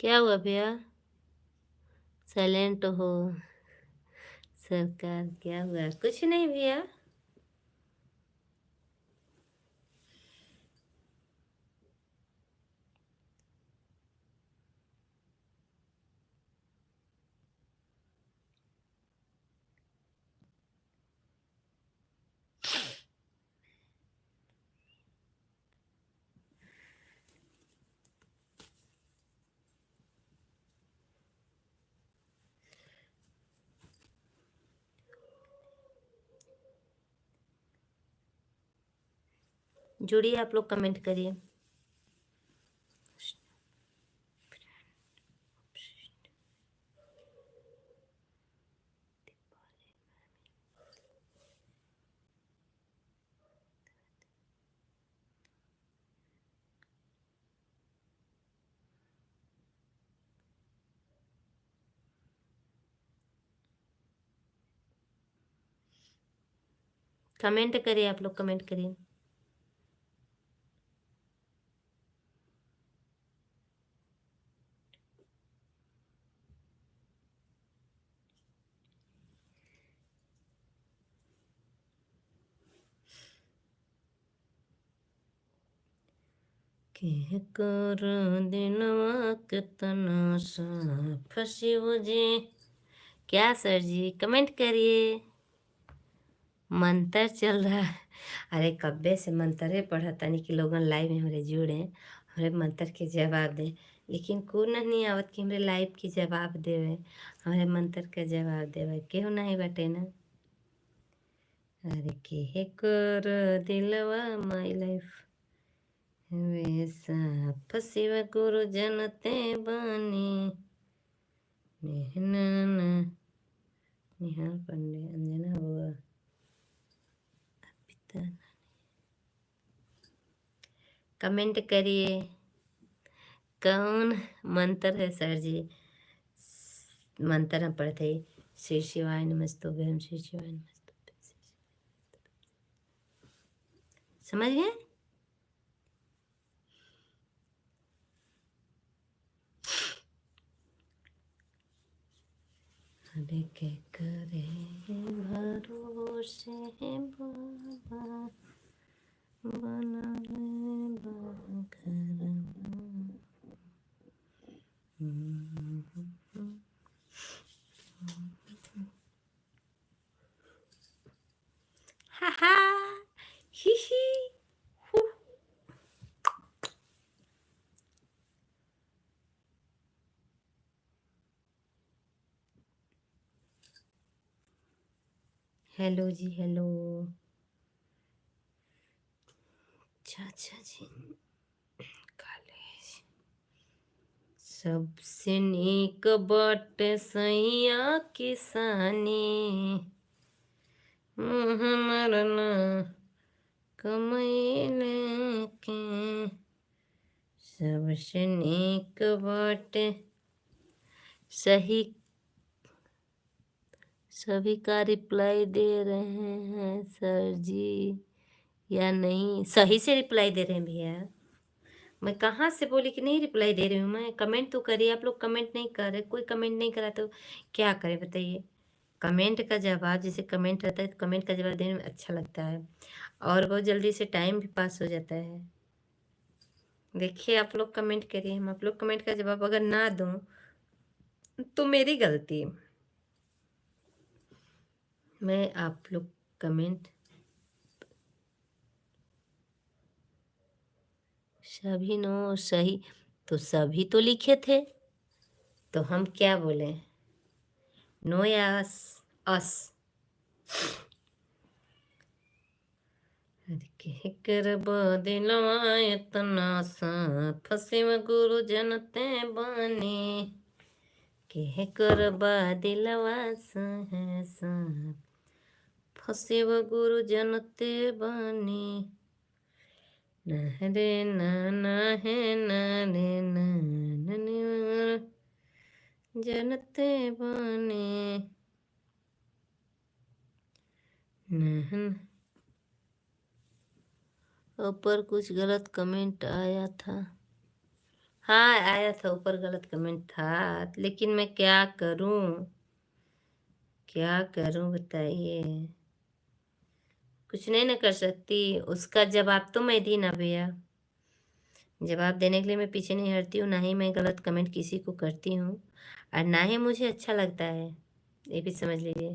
क्या हुआ भैया, साइलेंट हो? सरकार क्या हुआ? कुछ नहीं भैया। जुड़िए, आप लोग कमेंट करिए। कमेंट करिए, आप लोग कमेंट करिए। के कर दिनवा कितना सा फंसी वो जी। क्या सर जी, कमेंट करिए। मंत्र चल रहा है। अरे कब्बे से मंत्र पढ़ा तानी कि लोगन लाइव में हमारे जुड़े, हमारे मंत्र के जवाब दें, लेकिन को नहीं आवत कि हमारे लाइव के जवाब देवे, हमारे मंत्र के जवाब देवे केहू नहीं बटे ना। अरे के कर दिलवा माई लाइफ वैसा फसिवा गुरु जनते बानी। निहाल पांडे, अंजना हुआ पिता। कमेंट करिए, कौन मंत्र है सर जी? मंत्र हम पढ़ते श्री शिवाय नमस्तुभ्यं, हम श्री शिवाय नमस्तुभ्यं। समझ गए? अबे के करे भरोसे बाबा, बना ले घर। हा हा, ही ही। हेलो जी, हेलो। अच्छा जी, कॉलेज सबसे नीक बट सैया किसानी, मरना कमैले के सबसे नीक बट। सही, सभी का रिप्लाई दे रहे हैं सर जी या नहीं? सही से रिप्लाई दे रहे हैं भैया। मैं कहाँ से बोली कि नहीं रिप्लाई दे रही हूँ? मैं कमेंट तो करिए, आप लोग कमेंट नहीं कर रहे, कोई कमेंट नहीं करा तो क्या करें बताइए? कमेंट का जवाब, जैसे कमेंट रहता है तो कमेंट का जवाब देने में अच्छा लगता है और बहुत जल्दी से टाइम भी पास हो जाता है। देखिए, आप लोग कमेंट करिए, हम आप लोग कमेंट का जवाब अगर ना दूँ तो मेरी गलती। मैं आप लोग कमेंट सभी नो सही, तो सभी तो लिखे थे, तो हम क्या बोले? नो या अस? के करब दिलवा इतना सा फसिव गुरु जनते बानी, के करब दिलवा सा फसिव गुरु जनते बानी। न रे ना है न रे न जनते बानी। ऊपर कुछ गलत कमेंट आया था। हाँ, आया था, ऊपर गलत कमेंट था, लेकिन मैं क्या करूँ? क्या करूँ बताइए? कुछ नहीं ना कर सकती, उसका जवाब तो मैं दी ना भैया। जवाब देने के लिए मैं पीछे नहीं हटती हूँ, ना ही मैं गलत कमेंट किसी को करती हूँ और ना ही मुझे अच्छा लगता है, ये भी समझ लीजिए।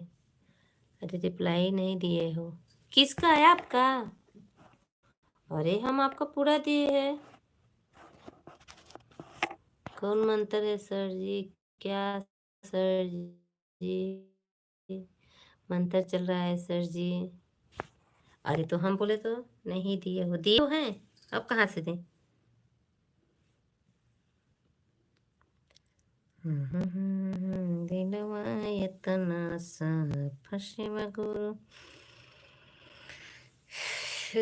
अरे रिप्लाई नहीं दिए हो, किसका है आपका? अरे हम आपका पूरा दिए हैं। कौन मंत्र है सर जी? क्या सर जी? मंत्र चल रहा है सर जी। अरे तो हम बोले तो नहीं दिए हो, दिए हो हैं, अब कहाँ से दें? दिलवा इतना सा फसिवा गुरु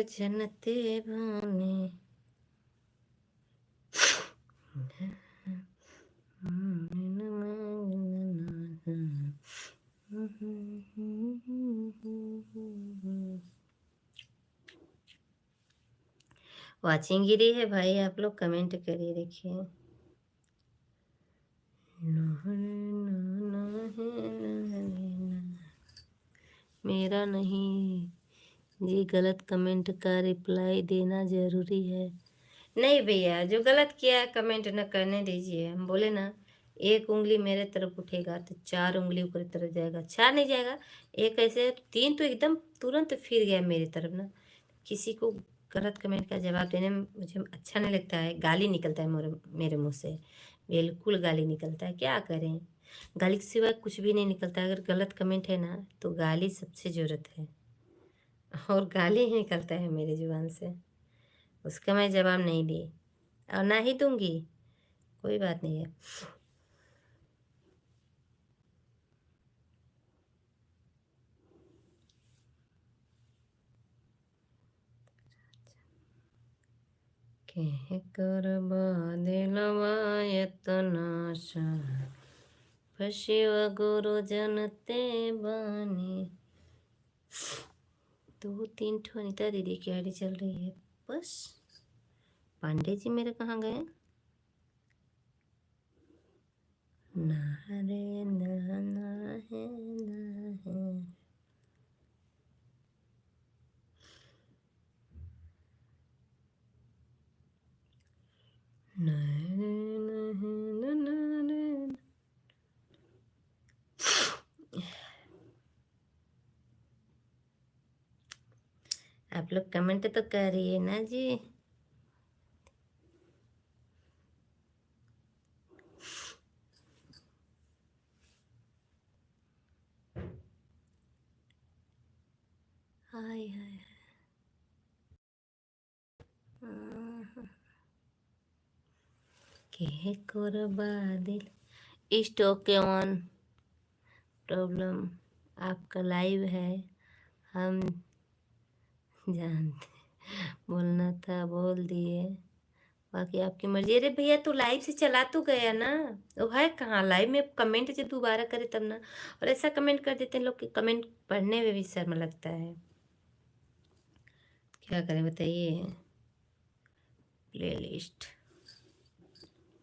जनते बने। वाचिंग गिरी है भाई, आप लोग कमेंट करिए, देखिए। मेरा नहीं जी, गलत कमेंट का रिप्लाई देना जरूरी है? नहीं भैया, जो गलत किया है कमेंट न करने दीजिए। हम बोले ना, एक उंगली मेरे तरफ उठेगा तो चार उंगली ऊपर की तरफ जाएगा, चार नहीं जाएगा, एक ऐसे तीन तो एकदम तुरंत फिर गया मेरी तरफ ना। किसी को गलत कमेंट का जवाब देने में मुझे अच्छा नहीं लगता है, गाली निकलता है मेरे मेरे मुँह से, बिल्कुल गाली निकलता है। क्या करें, गाली के सिवा कुछ भी नहीं निकलता है। अगर गलत कमेंट है ना तो गाली सबसे ज़रूरत है, और गाली ही निकलता है मेरी ज़ुबान से, उसका मैं जवाब नहीं दी और ना ही दूंगी, कोई बात नहीं है। कह कर दिलवा इतना सा शिव गुरु जनते बानी। दो तीन ठो अनिता दीदी की आईडी चल रही है बस। पांडे जी मेरे कहाँ गए? ना रे ना ना है ना है। ना रे ना है ना ना रे। आप लोग कमेंट तो करिए ना जी। हाय हाय। के कर बादल स्टॉक के ऑन प्रॉब्लम, आपका लाइव है, हम जानते, बोलना था बोल दिए, बाकी आपकी मर्जी। अरे भैया तो लाइव से चला तो गया ना, वो है कहाँ लाइव में कमेंट जब दोबारा करे तब ना। और ऐसा कमेंट कर देते हैं लोग कि कमेंट पढ़ने में भी शर्म लगता है। क्या करें बताइए? प्ले लिस्ट,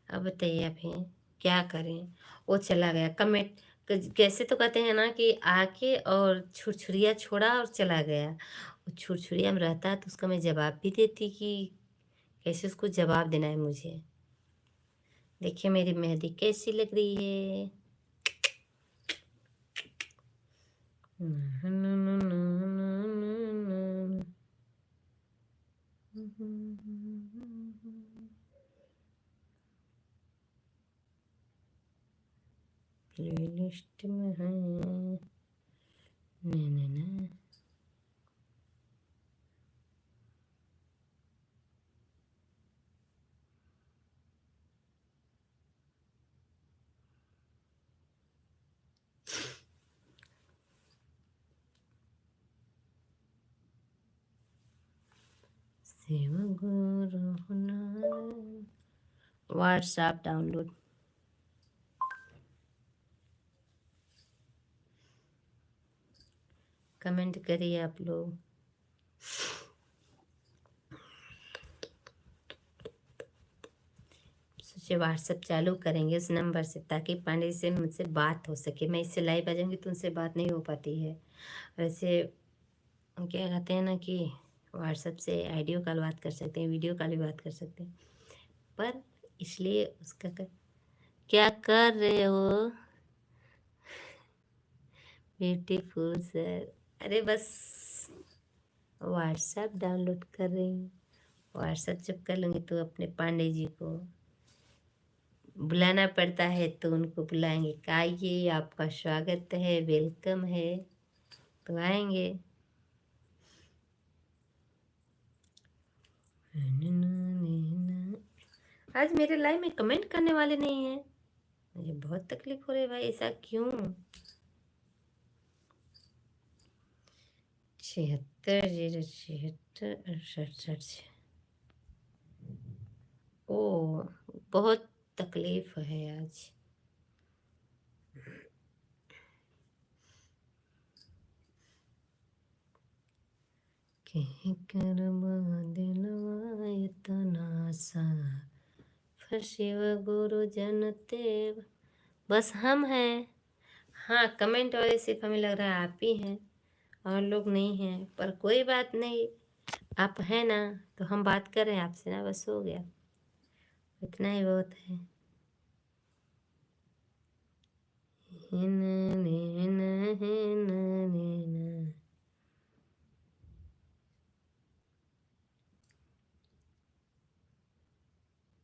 अब बताइए आप ही, क्या करें? वो चला गया कमेंट, कैसे तो कहते हैं ना कि आके और छुरछुरिया छोड़ा और चला गया। वो छुरछुरिया में रहता तो उसका मैं जवाब भी देती कि कैसे उसको जवाब देना है मुझे। देखिए मेरी मेहंदी कैसी लग रही है। प्लेलिस्ट में है ना। शिव गुरु व्हाट्सएप डाउनलोड। कमेंट करिए आप लोग। से व्हाट्सएप चालू करेंगे उस नंबर से, ताकि पांडे जी से मुझसे बात हो सके। मैं इससे लाइव आ जाऊँगी तो उनसे बात नहीं हो पाती है। वैसे क्या कहते हैं ना कि व्हाट्सएप से ऑडियो कॉल बात कर सकते हैं, वीडियो कॉल भी बात कर सकते हैं, पर इसलिए उसका क्या कर रहे हो ब्यूटीफुल सर? अरे बस व्हाट्सएप डाउनलोड कर रही हूँ। व्हाट्सएप जब कर लूँगी तो अपने पांडे जी को बुलाना पड़ता है, तो उनको बुलाएंगे। आइए, आपका स्वागत है, वेलकम है, तो आएंगे। आज मेरे लाइव में कमेंट करने वाले नहीं हैं, मुझे बहुत तकलीफ हो रही है भाई, ऐसा क्यों? 76 076 68। ओ, बहुत तकलीफ है आज। कह कर दिलवा इतना सा फशिव गुरु जनते। बस हम हैं। हाँ, कमेंट वाले सिर्फ हमें लग रहा है आप ही हैं और लोग नहीं हैं, पर कोई बात नहीं, आप हैं ना, तो हम बात कर रहे हैं आपसे ना, बस हो गया, इतना ही बहुत है।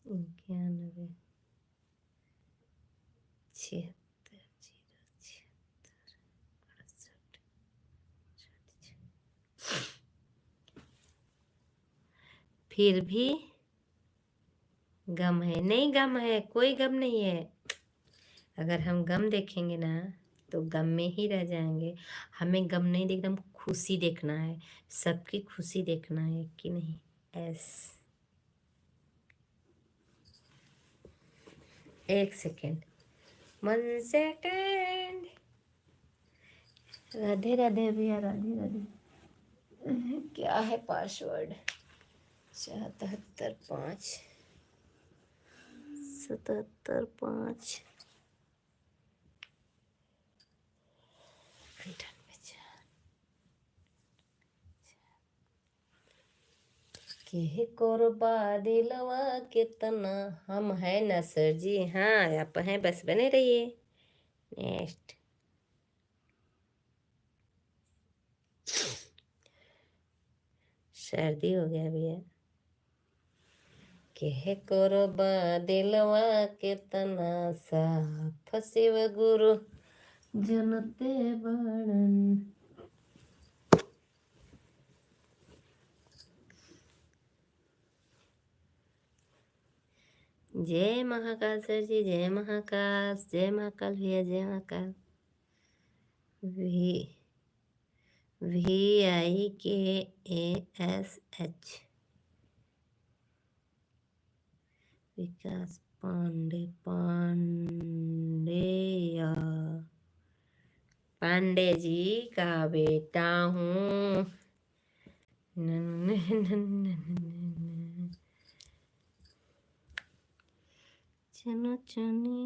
इक्यानवे 76 076 फिर भी गम है? नहीं गम है, कोई गम नहीं है। अगर हम गम देखेंगे ना तो गम में ही रह जाएंगे। हमें गम नहीं देखना, हमको खुशी देखना है, सबकी खुशी देखना है कि नहीं। एस, एक सेकेंड, 1 सेकेंड। राधे राधे भैया, राधे राधे। क्या है पासवर्ड? 77 5 77 5 के कोरबा दिलवा कितना। हम है ना सर जी? हाँ आप हैं, बस बने रहिए। नेक्स्ट, सर्दी हो गया भैया। के कोरबा दिलवा कितना सा फसिव गुरु जनते बड़न। जय महाकाल सर जी, जय महाकाल, जय महाकाल भैया, जय महाकाल। VIKASH विकास पांडे, पांडे जी का बेटा हूँ। चलो चली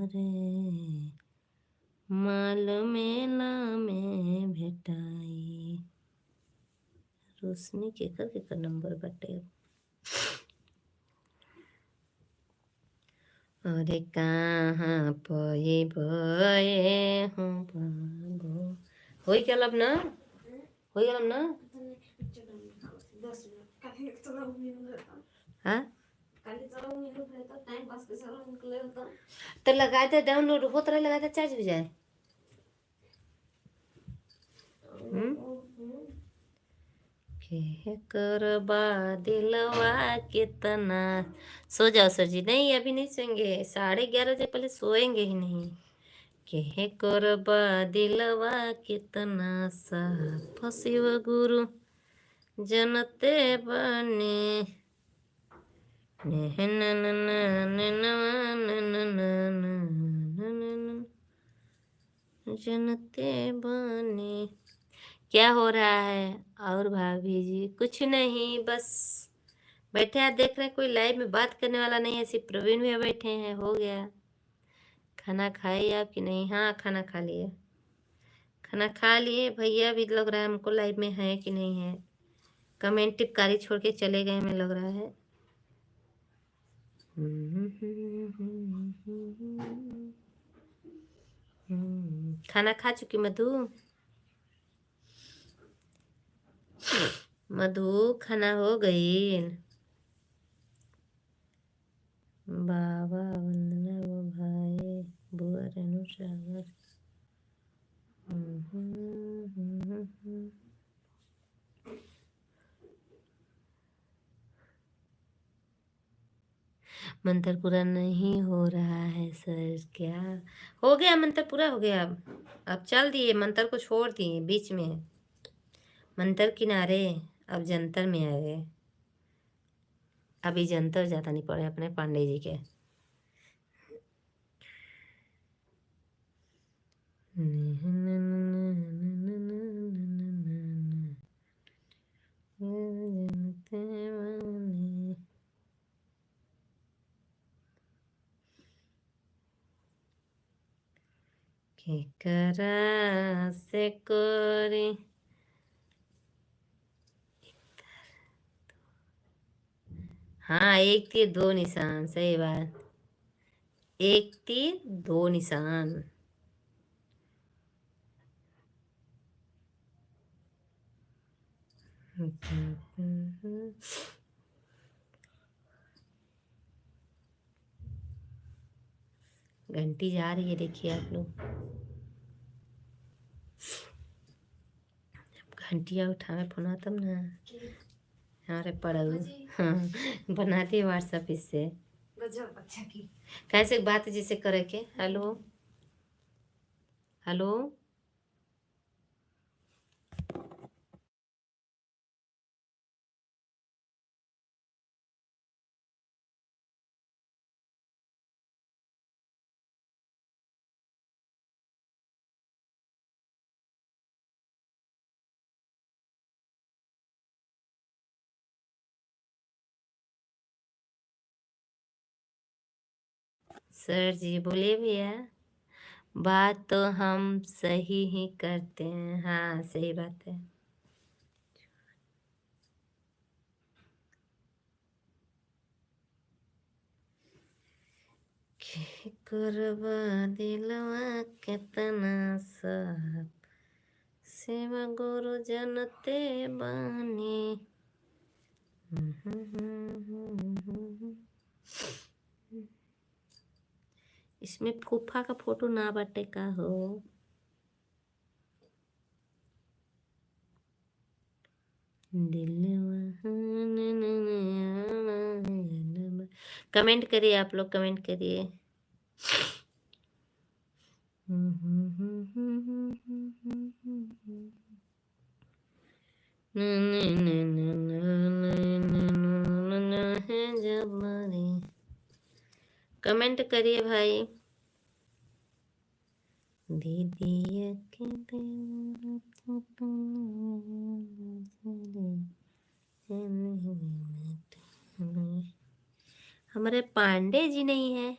रे, माल मेला में भेटाई। रोशनी केकर नंबर बटे। अरे कहाँ पे भये हूँ बाबू। हो गलम ना, हो गलम ना। हाँ तो लगाए थे, डाउनलोड होता रहे, लगाए थे, चार्ज भी जाए। करबा दिलवा कितना। सो जाओ सर जी। नहीं अभी नहीं सोएंगे, 11:30 पहले सोएंगे ही नहीं। के करबा दिलवा कितना सा फसिव गुरु जनते बने। जनते बने। क्या हो रहा है? और भाभी जी कुछ नहीं, बस बैठे हैं, देख रहे हैं कोई लाइव में बात करने वाला नहीं है, सिर्फ प्रवीण भैया बैठे हैं। हो गया। खाना खाए आप कि नहीं? हाँ खाना खा लिए। खाना खा लिए। भैया भी लग रहा है हमको लाइव में है कि नहीं है। कमेंट टिपकारी छोड़ के चले गए हमें लग रहा है। खाना खा चुकी मधु? मधु खाना हो गई? बाबा वंदना वो भाई बुआ रेणु सागर। मंत्र पूरा नहीं हो रहा है सर क्या? हो गया मंत्र पूरा हो गया। अब चल दिए, मंत्र को छोड़ दिए बीच में। मंत्र किनारे अब जंतर में आ गए। अभी जंतर ज़्यादा नहीं पड़े अपने पांडे जी के। केकरा से कोरी। हाँ एक तीर दो निशान, सही बात। एक तीर दो निशान। घंटी जा रही है, देखिए आप लोग। घंटिया उठावे फोन तब ना। अरे पड़ल। हाँ बनाती है व्हाट्सएप इससे। अच्छा की कैसे बात जिसे करे के। Hello hello. सर जी बोलिए भैया। बात तो हम सही ही करते हैं। हाँ सही बात है। करवा दिलवा कितना साफ सेवा गुरु जनते बानी। इसमें फूफा का फोटो ना बाटे का हो। कमेंट करिए आप लोग, कमेंट करिए। कमेंट करिए भाई। दीदी के हमारे पांडे जी नहीं है।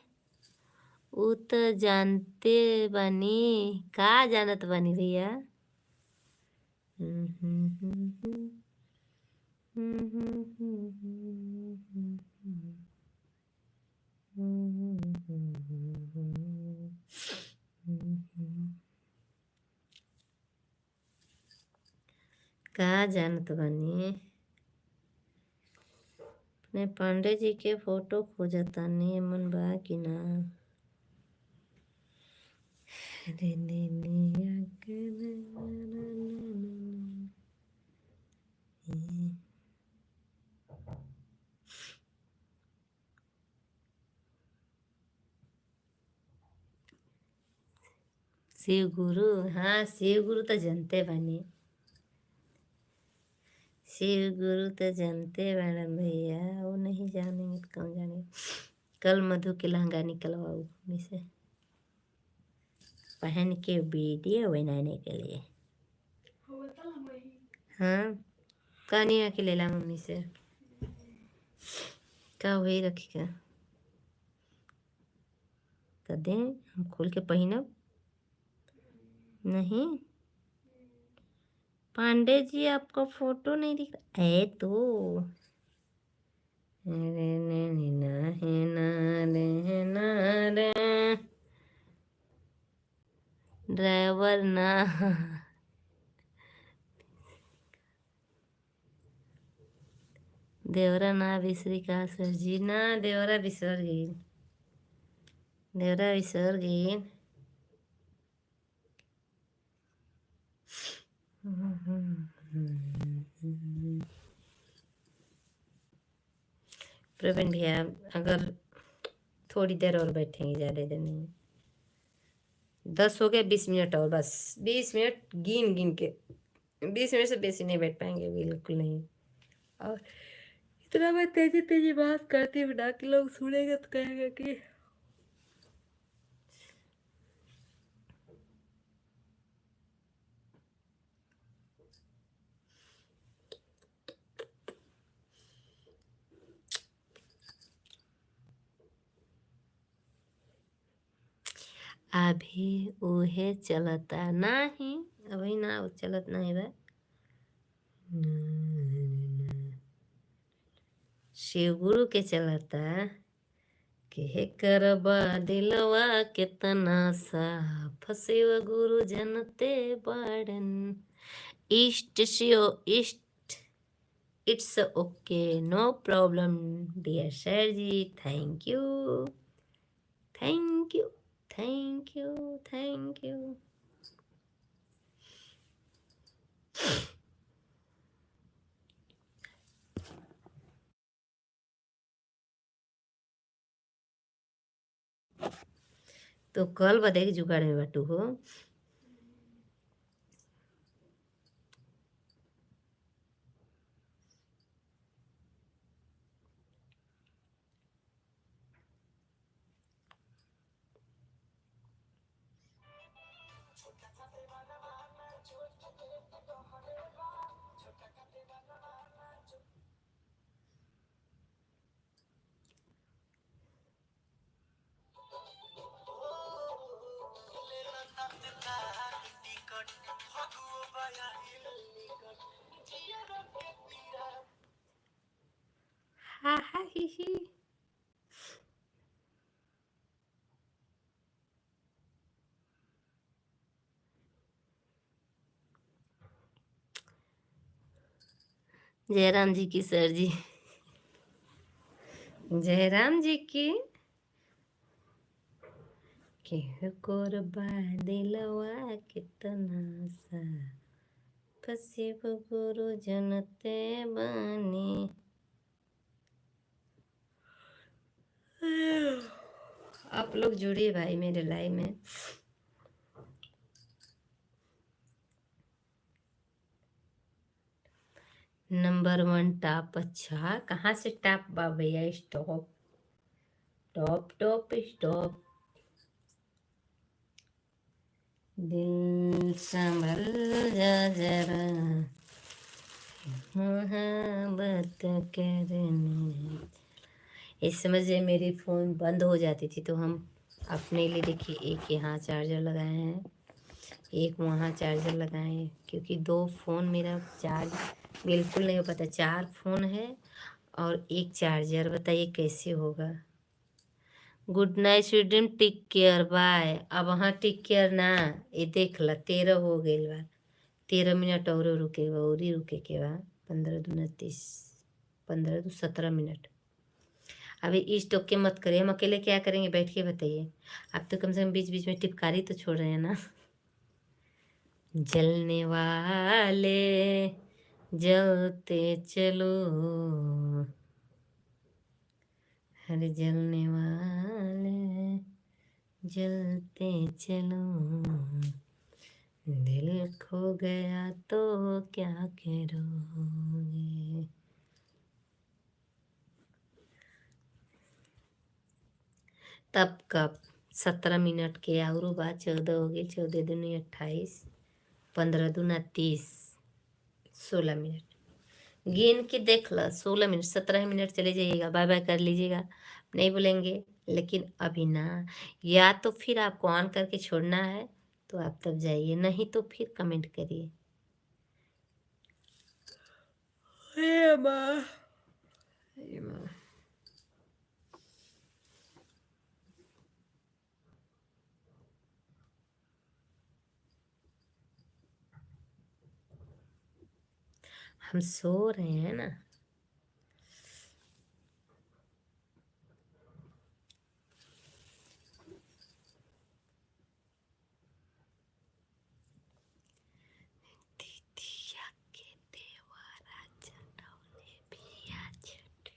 वो तो जानते बनी का जानत बनी भैया। का जानत बनी। अपने पांडे जी के फोटो खोजता नहीं मन बा कि ना। शिव गुरु, हाँ शिव गुरु तो जानते बनी। शिव गुरु तो जानते मैडम भैया, वो नहीं जानेंगे तो कौन जाने। कल मधु के लहंगा निकलवाऊ मम्मी से पहन के वीडियो बनाने के लिए। हाँ कहानिया के ले ला मम्मी से। का वही रखेगा कर दें हम खोल के पहिनब नहीं। पांडे जी आपका फोटो नहीं दिख रहा है तो ड्राइवर ना देवरा ना बिसरी का सर जी ना देवरा बिसर गई देवरा बिसर गई। प्रवीण भैया अगर थोड़ी देर और बैठेंगे ज़्यादा देर नहीं 10 हो गए 20 मिनट और बस 20 मिनट गिन गिन के 20 मिनट से बेसी नहीं बैठ पाएंगे बिल्कुल नहीं। और इतना मैं तेजी तेजी बात करती हूँ ना कि लोग सुनेंगे तो कहेंगे कि अभी उहे चलता नहीं अभी ना वो चलत नहीं बा शिव गुरु के चलता के करबा दिलवा कितना साफ शिव गुरु जनते बाड़न इष्ट शिव इष्ट it's okay no problem dear sir ji thank you thank you thank you thank you. तो कल बदे के जुगाड़ में बटू हो हा हा ही ही। जयराम जी की सर जी जयराम जी की के कोरबा दिलवा कितना सा शिव गुरु जनते बनी। आप लोग जुड़िए भाई मेरे लाइव में। नंबर 1 टॉप अच्छा कहाँ से टॉप बा भैया स्टॉप टॉप टॉप स्टॉप दिल संभल जा जरा मोहब्बत करने इस समय से मेरी फ़ोन बंद हो जाती थी तो हम अपने लिए देखिए एक यहाँ चार्जर लगाए हैं एक वहाँ चार्जर लगाए हैं क्योंकि 2 फ़ोन मेरा चार्ज बिल्कुल नहीं हो पाता 4 फ़ोन है और एक चार्जर बताइए कैसे होगा। Good night student take care bye. अब हाँ टेक केयर ना ये देख ला 13 हो गई बा 13 मिनट और रुके बा और ही रुके के बा 15 दूना 30 15 दू 17 मिनट। अभी इस टोक के मत करिए हम अकेले क्या करेंगे बैठ के बताइए। आप तो कम से कम बीच बीच में टिपकारी तो छोड़ रहे हैं ना। जलने वाले जलते चलो हर जलने वाले जलते चलो दिल खो गया तो क्या करोगे। तब कब 17 मिनट के और बाद 14 हो गई 14 दूनी 28 15 दूना 30 16 मिनट गिन के देख लो, 16 मिनट 17 मिनट चले जाइएगा, बाय बाय कर लीजिएगा, नहीं बोलेंगे। लेकिन अभी ना, या तो फिर आपको ऑन करके छोड़ना है तो आप तब जाइए, नहीं तो फिर कमेंट करिए। हे माँ, हे माँ। हम सो रहे हैं ना। दीदिया के देवरा चढ़ौले बिया छठ।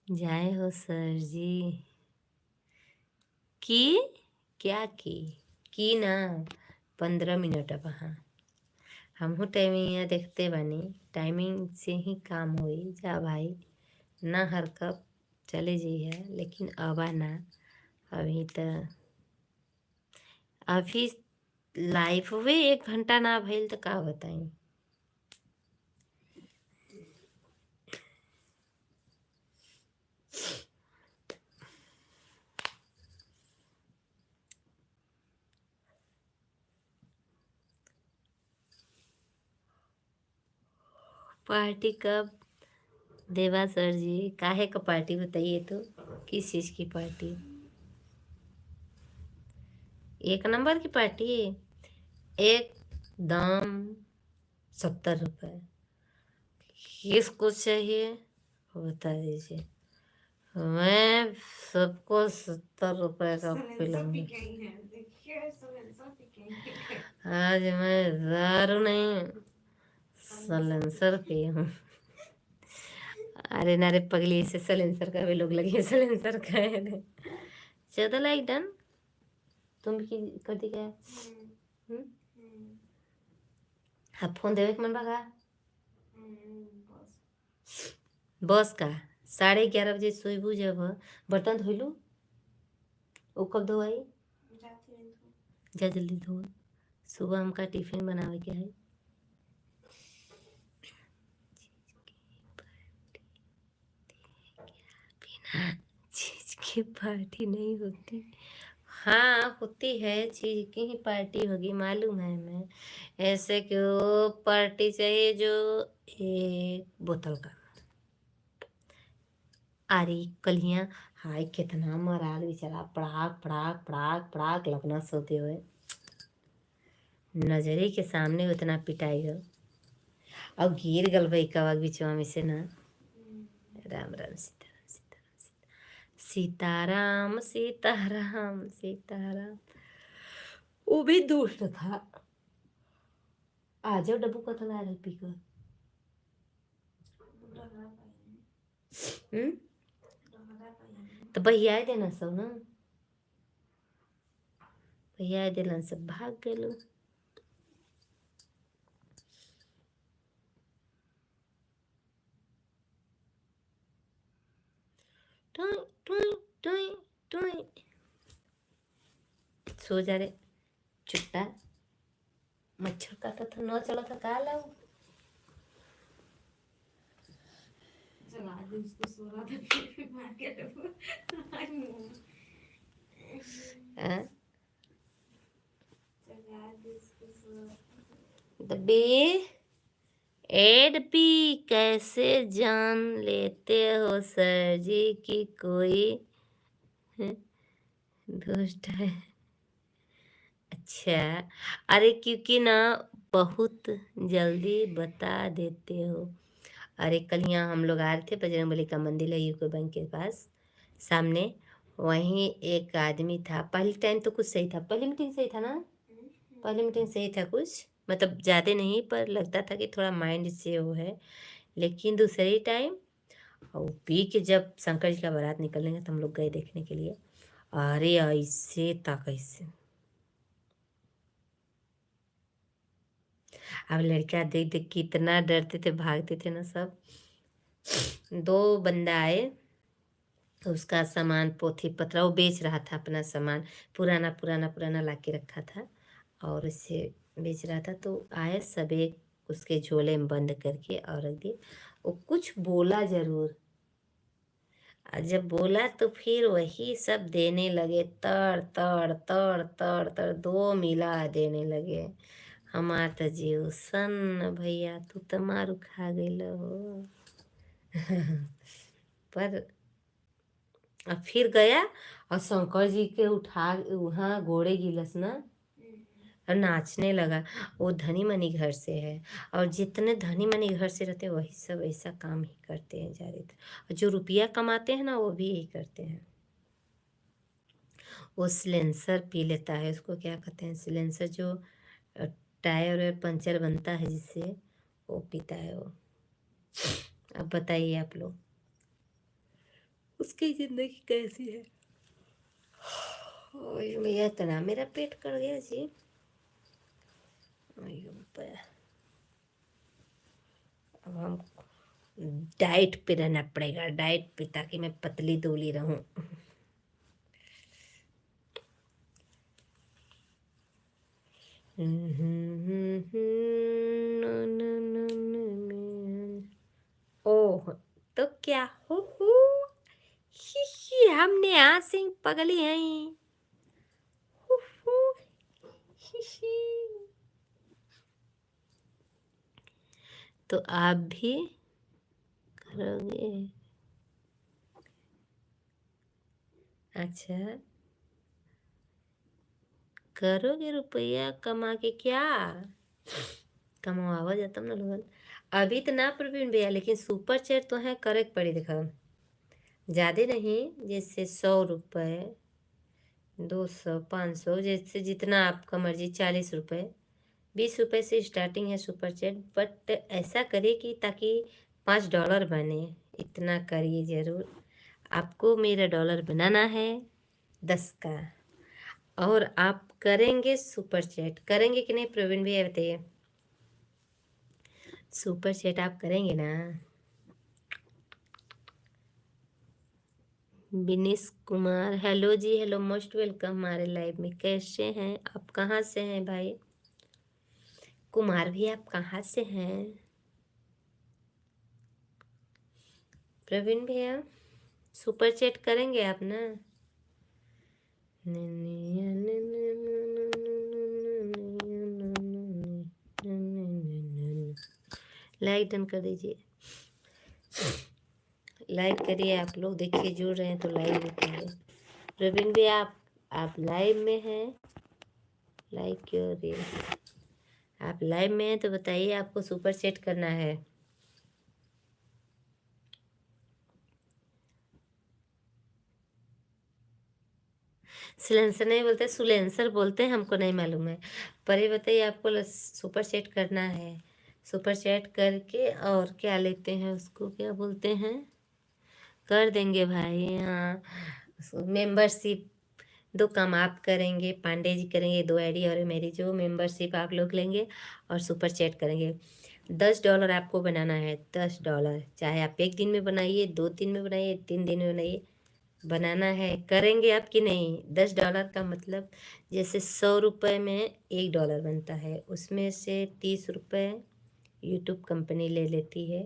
जय हो सर जी। की क्या की ना 15 मिनट। अब हाँ, हमहू टाइमिंग देखते बानी, टाइमिंग से ही काम होई। जा भाई, ना हर कब चले जाइए, लेकिन अबा ना। अभी तो अभी लाइफ हुए 1 घंटा ना भइल तो का बताई। पार्टी कब देवा सर जी? काहे का पार्टी बताइए तो, किस चीज़ की पार्टी? 1 नंबर की पार्टी, एक दाम 70 रुपये। किसको चाहिए बता दीजिए, मैं सबको 70 रुपये का पिलाऊंगी। आज मैं दारू नहीं, सलेंसर पी हूँ। अरे नारे पगली, से सलेंसर का भी लोग लगे, सलेंसर का है। ज्यादा लाइक डन तुम की कर दी क्या? हाँ, फोन देवे के मन बा। बस का 11:30 बजे सोईबू, जब बर्तन धोलू वो कब धोआई? जा जल्दी धो, सुबह हमका टिफिन बनावे के है। बिना चीज की पार्टी नहीं होती। हाँ होती है, चीज की ही पार्टी होगी, मालूम है मैं। ऐसे क्यों पार्टी चाहिए जो 1 बोतल का। अरे कलियां, हाय कितना मराल बेचारा, पड़ाक पड़ाक पड़ाक पड़ाक लगना सोते हुए, नजरे के सामने उतना पिटाई हो, और गिर गल भाई कवा बिचवा में से ना। राम राम सीताराम सीताराम सीताराम। वो भी दुष्ट था। आ जाओ डब्बू को तो लाल पी कर। तो भैया देना सब ना, भैया दिलन सब भाग गए। टुई टुई टुई टुई, सो जा रे चुट्टा। मच्छर काटा था, न चला था, का लाऊ? चला दे उसको, सो रहा था फिर मार के दबे। एड पी कैसे जान लेते हो सर जी कि कोई दोस्त है? अच्छा, अरे क्योंकि ना बहुत जल्दी बता देते हो। अरे कल यहाँ हम लोग आ रहे थे, बजरंगबली का मंदिर है यूको बैंक के पास सामने। वहीं एक आदमी था, पहले टाइम तो कुछ सही था, पहली मीटिंग सही था ना, पहली मीटिंग सही था कुछ, मतलब ज़्यादा नहीं, पर लगता था कि थोड़ा माइंड से वो है। लेकिन दूसरे टाइम और पी के जब शंकर जी का बारात निकलेंगे तो हम लोग गए देखने के लिए। अरे ऐसे तक ऐसे, अब लड़का देख देख के इतना डरते थे, भागते थे ना सब। 2 बंदा आए, उसका सामान पोथी पत्रा वो बेच रहा था, अपना सामान पुराना पुराना पुराना ला के रखा था और उसे बेच रहा था। तो आए सब, एक उसके झोले में बंद करके और रख दिए। वो कुछ बोला ज़रूर, और जब बोला तो फिर वही सब देने लगे, तड़ तड़ तड़ तड़ तड़ 2 मिला देने लगे। हमार त जीव सन भैया, तू त मारू खा गइल हो। पर अब फिर गया और शंकर जी के उठा वहाँ घोड़े गिलस ना, और नाचने लगा। वो धनी मनी घर से है, और जितने धनी मनी घर से रहते हैं वही सब ऐसा काम ही करते हैं ज़्यादातर। और जो रुपया कमाते हैं ना वो भी यही करते हैं। वो सिलेंसर पी लेता है, उसको क्या कहते हैं, सिलेंसर जो टायर और पंचर बनता है जिससे, वो पीता है वो। अब बताइए आप लोग, उसकी ज़िंदगी कैसी है। ओए भैया, इतना मेरा पेट कर गया जी। अब हम डाइट पे रहना पड़ेगा, डाइट पे, ताकि मैं पतली दूबली रहूं। ओह, तो क्या हो, ही ही, हमने आज सिंह पगली हैं। हु, हु, ही ही। तो आप भी करोगे? अच्छा, करोगे रुपया कमा के क्या? कमावा जाता ना लोगन। अभी तो ना प्रवीण भैया, लेकिन सुपर चैट तो है, करे पड़ी देखा। ज़्यादा नहीं, जैसे 100 रुपये, 200, 500, जैसे जितना आपका मर्जी, 40 रुपये, 20 रुपये से स्टार्टिंग है सुपर चैट। बट ऐसा करिए कि ताकि $5 बने, इतना करिए ज़रूर। आपको मेरा डॉलर बनाना है 10 का। और आप करेंगे सुपर चैट, करेंगे कि नहीं प्रवीण भैया बताइए। सुपर चैट आप करेंगे ना? विनीश कुमार, हेलो जी, हेलो, मोस्ट वेलकम हमारे लाइव में। कैसे हैं आप, कहाँ से हैं भाई कुमार भी, आप कहाँ से हैं? प्रवीण भैया सुपर चैट करेंगे आप ना? लाइक डन कर दीजिए, लाइक करिए। आप लोग देखिए जुड़ रहे हैं तो लाइक भी करिए। प्रवीण भैया आप लाइव में हैं, लाइक क्यों रही, आप लाइव में हैं तो बताइए आपको सुपर चैट करना है। सिलेंसर नहीं बोलते, सुलेंसर बोलते हैं, हमको नहीं मालूम है। पर ये बताइए आपको सुपर चैट करना है। सुपर चैट करके और क्या लेते हैं, उसको क्या बोलते हैं, कर देंगे भाई। हाँ, मेंबरशिप, 2 काम आप करेंगे, पांडे जी करेंगे 2 आईडी, और मेरी जो मेंबरशिप आप लोग लेंगे और सुपर चैट करेंगे। $10 आपको बनाना है, $10। चाहे आप 1 दिन में बनाइए, 2 दिन में बनाइए, 3 दिन में बनाइए, बनाना है। करेंगे आप कि नहीं? $10 का मतलब जैसे 100 रुपये में $1 बनता है, उसमें से 30 रुपये यूट्यूब कंपनी ले लेती है,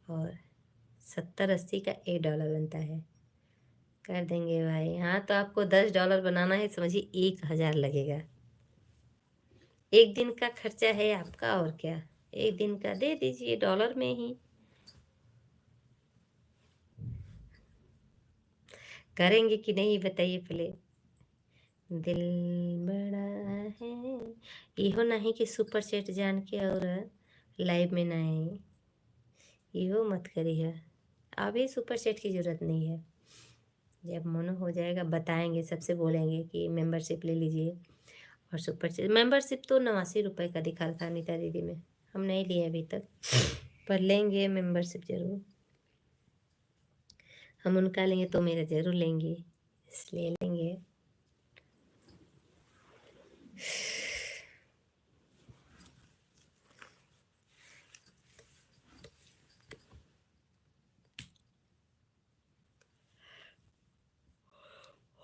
और 70-80 का $1 बनता है। कर देंगे भाई। हाँ, तो आपको $10 बनाना है, समझिए 1000 लगेगा। 1 दिन का खर्चा है आपका, और क्या, 1 दिन का दे दीजिए डॉलर में ही। करेंगे कि नहीं बताइए पहले। दिल बड़ा है, इहो नहीं कि सुपर चैट जान के और लाइव में ना आए, इहो मत करिए। अभी सुपर चैट की ज़रूरत नहीं है, जब मन हो जाएगा बताएंगे, सबसे बोलेंगे कि मेंबरशिप ले लीजिए। और सुपर चैट मेंबरशिप तो 89 रुपये का दिखा था अनीता दीदी में, हम नहीं लिए अभी तक, पर लेंगे मेंबरशिप ज़रूर। हम उनका लेंगे तो मेरा ज़रूर लेंगे, इसलिए लेंगे।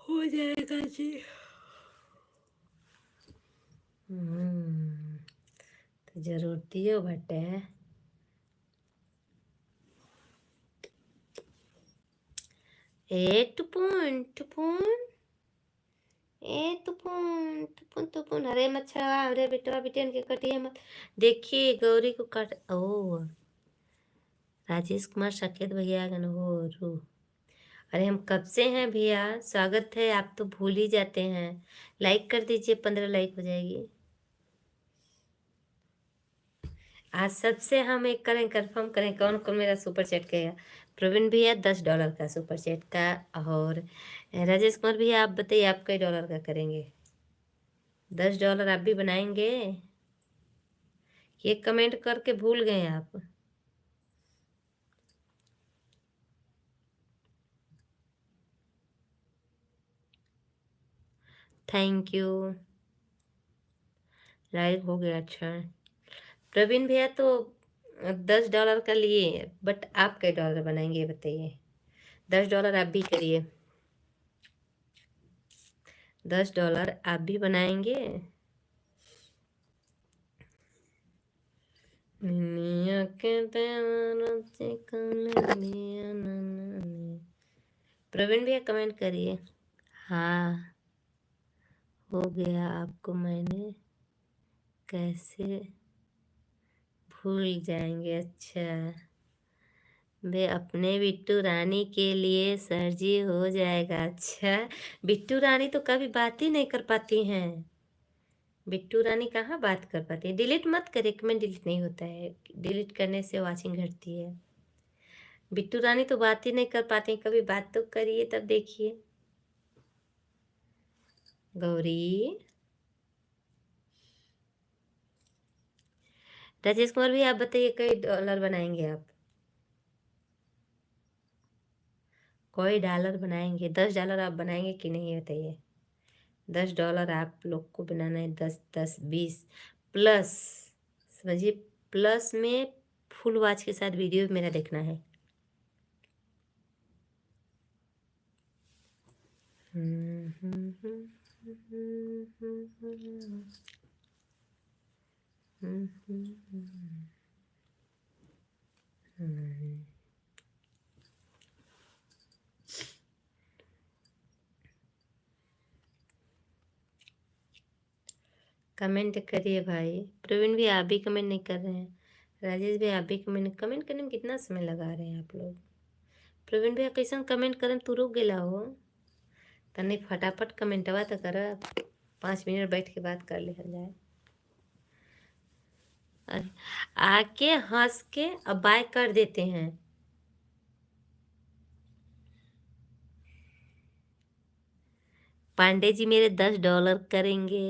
हो जाएगा जी। जरूर दियो भट्टे। ए टुपुन टुपुन, ए टुपुन टुपुन टुपुन, अरे मच्छर अरे बेटवा बेटियन के कटिए मत। देखिए गौरी को काट। ओ राजेश कुमार साकेत भैया गन हो रू। अरे हम कब से हैं भैया, स्वागत है। आप तो भूल ही जाते हैं। लाइक कर दीजिए, 15 लाइक हो जाएगी। आज सबसे हम एक करें, कंफर्म करें कौन कौन मेरा सुपर चैट करेगा। प्रवीण भैया $10 का सुपर चैट का, और राजेश कुमार भैया आप बताइए आप कई डॉलर का करेंगे। $10 आप भी बनाएंगे? ये कमेंट करके भूल गए आप। Thank you. लाइव हो गया, अच्छा। प्रवीण भैया तो $10 का लिए, बट आप कई डॉलर बनाएंगे बताइए। $10 आप भी करिए। $10 आप भी बनाएंगे। दुनिया के दीवानों से कौन लिया ने। प्रवीण भैया कमेंट करिए। हाँ हो गया, आपको मैंने कैसे भूल जाएंगे। अच्छा वे अपने बिट्टू रानी के लिए सर जी हो जाएगा। अच्छा बिट्टू रानी तो कभी बात ही नहीं कर पाती हैं। बिट्टू रानी कहाँ बात कर पाती है। डिलीट मत करे, कमेंट डिलीट नहीं होता है, डिलीट करने से वाचिंग घटती है। बिट्टू रानी तो बात ही नहीं कर पाती, कभी बात तो करिए तब देखिए। गौरी, राजेश कुमार भी आप बताइए कई डॉलर बनाएंगे आप? कोई डॉलर बनाएंगे? $10 आप बनाएंगे कि नहीं बताइए। $10 आप लोग को बनाना है। 10 10 20 प्लस, समझिए प्लस में फुल वॉच के साथ वीडियो मेरा देखना है। कमेंट करिए भाई। प्रवीण भी आप भी कमेंट नहीं कर रहे हैं। राजेश भी आप भी कमेंट करने में कितना समय लगा रहे हैं आप लोग। प्रवीण भैया कैसा कमेंट करम तू रुक गेला हो, तनी फटाफट कमेंटवा तो कर। 5 मिनट बैठ के बात कर लिया जाए। अरे आके हंस के अब बाय कर देते हैं। पांडे जी मेरे $10 करेंगे।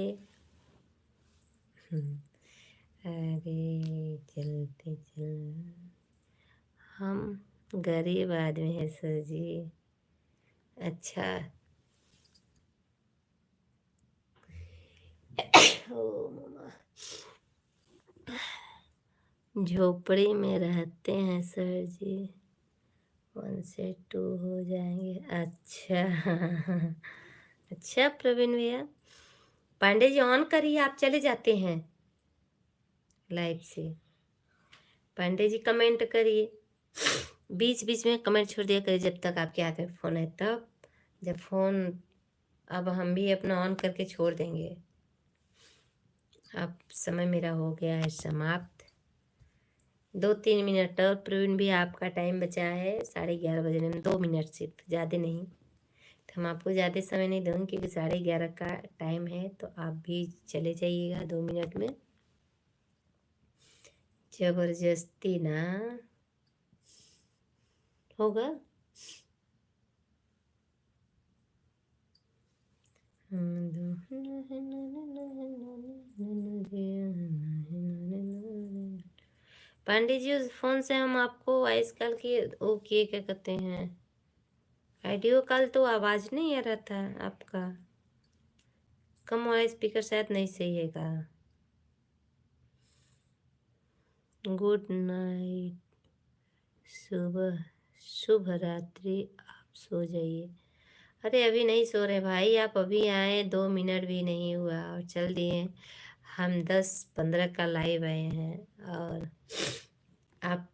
अरे चलते चल, हम गरीब आदमी है सर जी। अच्छा ओ मामा, झोपड़ी में रहते हैं सर जी। 1 से 2 हो जाएंगे। अच्छा अच्छा प्रवीण भैया, पांडे जी ऑन करिए, आप चले जाते हैं लाइव से। पांडे जी कमेंट करिए, बीच बीच में कमेंट छोड़ दिया करिए जब तक आपके हाथ में फ़ोन है तब। जब फ़ोन, अब हम भी अपना ऑन करके छोड़ देंगे। अब समय मेरा हो गया है समाप्त। 2-3 मिनट और प्रवीण भी आपका टाइम बचा है 11:30 बजने में, 2 मिनट सिर्फ, ज़्यादा नहीं। तो हम आपको ज़्यादा समय नहीं दूँगी क्योंकि 11:30 का टाइम है, तो आप भी चले जाइएगा 2 मिनट में। जबरदस्ती ना होगा। पांडे जी उस फोन से हम आपको वॉइस कॉल किए, ओके क्या कहते हैं, ऑडियो कॉल, तो आवाज़ नहीं आ रहा था आपका। कम वाला स्पीकर शायद नहीं सही है का। गुड नाइट, सुबह शुभ रात्रि, आप सो जाइए। अरे अभी नहीं सो रहे भाई, आप अभी आए, 2 मिनट भी नहीं हुआ और चल दिए। हम 10-15 का लाइव आए हैं और आप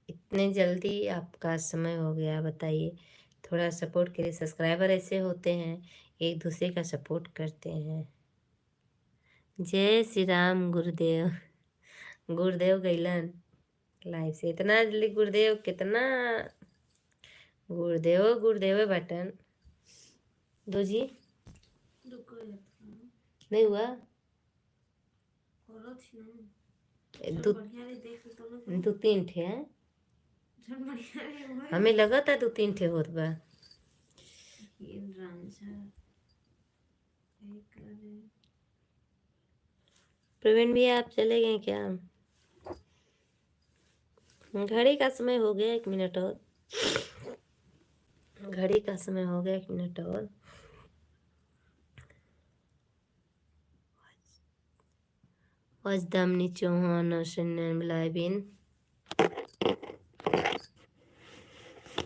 इतने जल्दी आपका समय हो गया, बताइए। थोड़ा सपोर्ट करिए। सब्सक्राइबर ऐसे होते हैं, एक दूसरे का सपोर्ट करते हैं। जय श्री राम। गुरुदेव गुरुदेव गैलन लाइव से इतना जल्दी। गुरुदेव कितना गुरुदेव गुरुदेव बटन दो जी नहीं हुआ दो 2-3 ठे हैं। हमें लगा था 2-3 ठे होत बा। प्रवीण भैया आप चले गए क्या? घड़ी का समय हो गया, 1 मिनट और। घड़ी का समय हो गया, 1 मिनट और। Damini Chauhan live in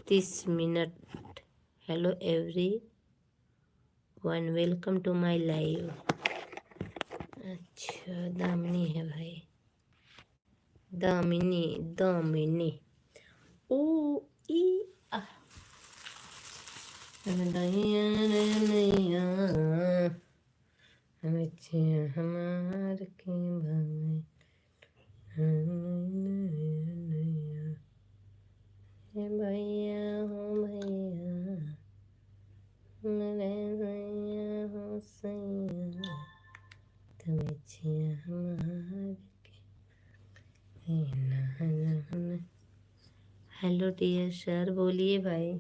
30 minute. Hello everyone, welcome to my live. अच्छा दामिनी है भाई, दामिनी दामिनी ओ ई आ नैया नैया हमार के भाई भैया हो भैया मेरे भैया हो सैया तुम हमार के। हेलो डियर सर, बोलिए भाई।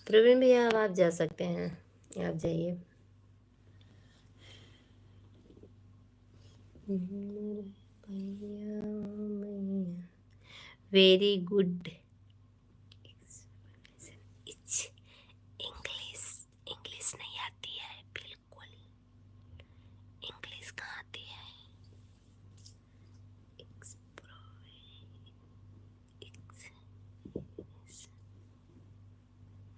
प्रवीण भैया अब आप जा सकते हैं, आप जाइए। Very good. इंग्लिश इंग्लिश नहीं आती है बिल्कुल। इंग्लिश कहाँ आती है?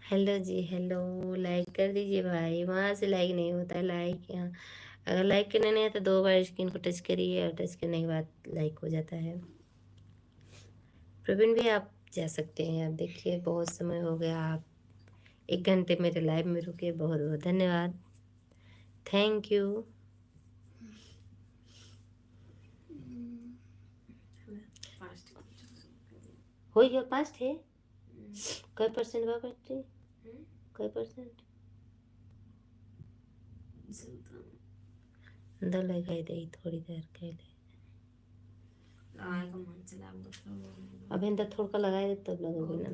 हेलो जी, हेलो। लाइक कर दीजिए भाई, वहाँ से लाइक नहीं होता है। लाइक यहाँ अगर लाइक करने नहीं है तो 2 बार स्क्रीन को टच करिए और टच करने के बाद लाइक हो जाता है। प्रवीण भी आप जा सकते हैं। आप देखिए बहुत समय हो गया, आप 1 घंटे मेरे लाइव में रुके। बहुत बहुत धन्यवाद, थैंक यू। हो गया 5 थे। कई परसेंट बा बैटरी? कई परसेंट अंदर लगाई दे थोड़ी देर के लिए। अब अंदर थोड़ा लगाए दे तब लगेगी ना।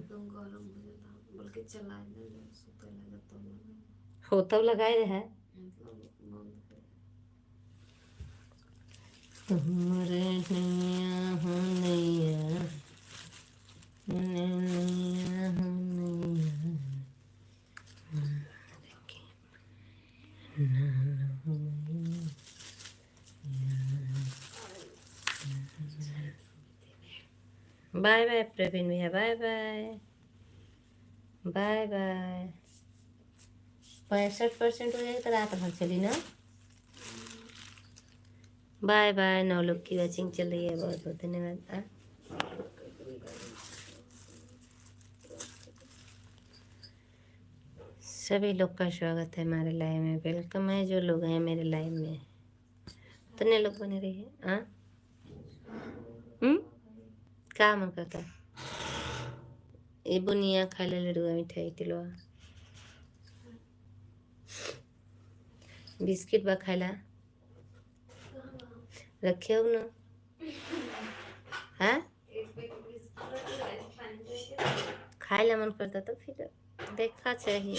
हो तब लगाए दे है। तुम्हारे नैया हो नैया नैया हो बाय बाय प्रवीण भैया, बाय बाय बाय बाय। 65% हो जाएगा तो रात भर चली ना। Bye bye. 9 लोग की वॉचिंग चल रही है, बहुत बहुत धन्यवाद। सभी लोग का स्वागत है हमारे लाइव में, वेलकम है जो लोग हैं मेरे लाइव में। कितने लोग बने रहिए। हाँ क्या मन करता है? ये बुनिया खा ले, लड्डुआ मिठाई तिलवा बिस्किट बा खाला रखे हो ना। हाँ खाए ला मन करता तो फिर देखा चाहिए।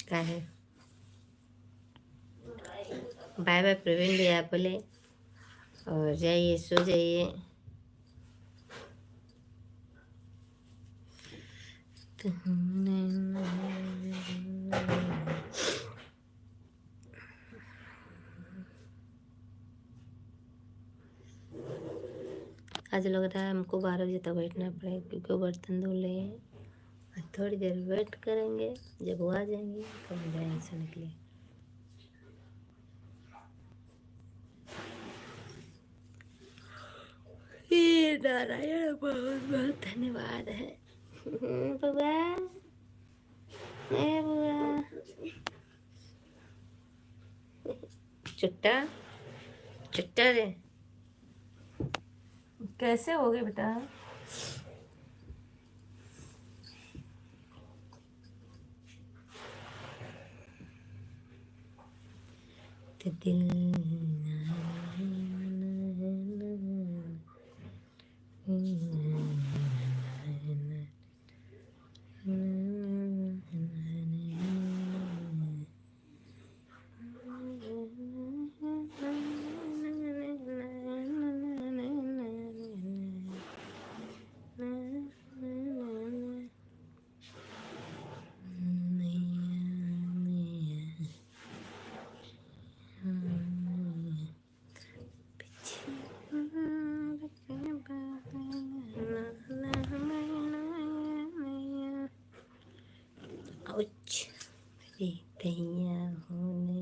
क्या है? बाय बाय प्रवीण भैया बोले और जाइए, सो जाइए। आज लग रहा है हमको 12 बजे तक बैठना पड़ेगा क्योंकि वो बर्तन धुल रहे हैं। और थोड़ी देर वेट करेंगे, जब वो आ जाएंगे तो हम जाएंगे सोने के लिए। हे नारायण, बहुत बहुत धन्यवाद है। बुआ, ए बुआ, चुट्टा चुट्टा रे, कैसे हो गए बेटा? तो ouch, दैया होने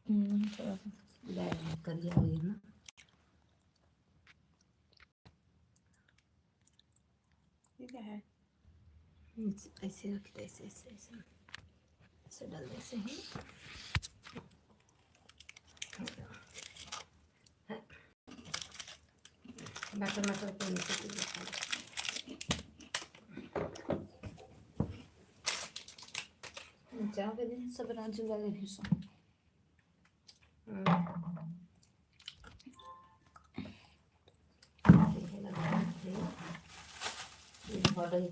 थोड़ा सा करिया हुई है ना। ये क्या है? ऐसे रख दे, ऐसे ऐसे ऐसे ऐसे डालने से ही मटर मटर को नीचे से चाह के दिन सब रात जुड़ा दे फिर सो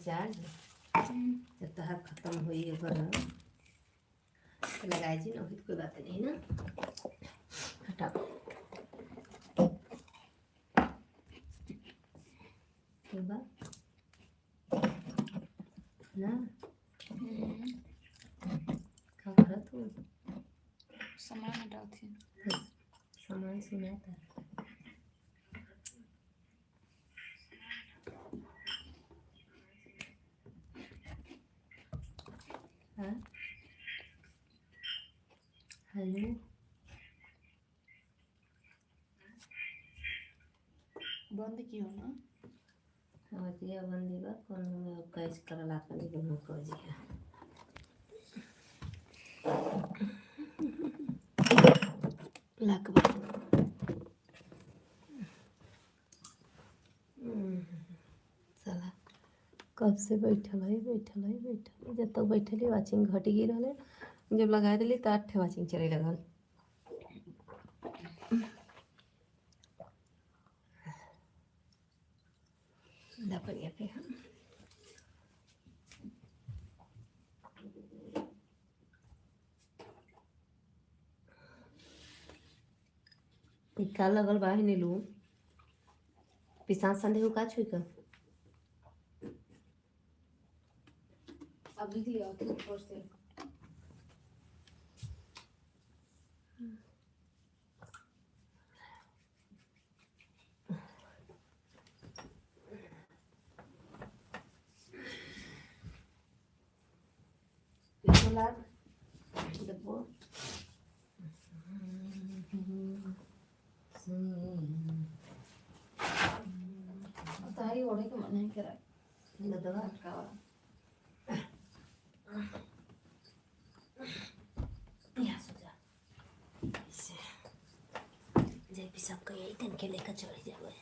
चार्ज जब तक खत्म हुई है घर तो लगाए जी ना, कोई बात नहीं ना। हटाओ ना क्या कर तू सामान हटाओ थी। सामान सुना था हाँ। हेलो बंद की हो ना दिया बंदी बा कौन में कैस करला कर के को जी लाख साला कब से बैठल है जब तक बैठल वाचिंग घट गई रहा जब लगा दिली तो 8 वाचिंग चले लगल। दपड़िया पे हम टिक्का लगल बा ही नीलू पिसा संदेह का छुई का अब लिख लिया तो ऊपर से लाग देखो ताई ओढ़े के मन नहीं करा दवा का वाला या सोचा इसे जे भी सब का यही दिन के लेकर चढ़ जावे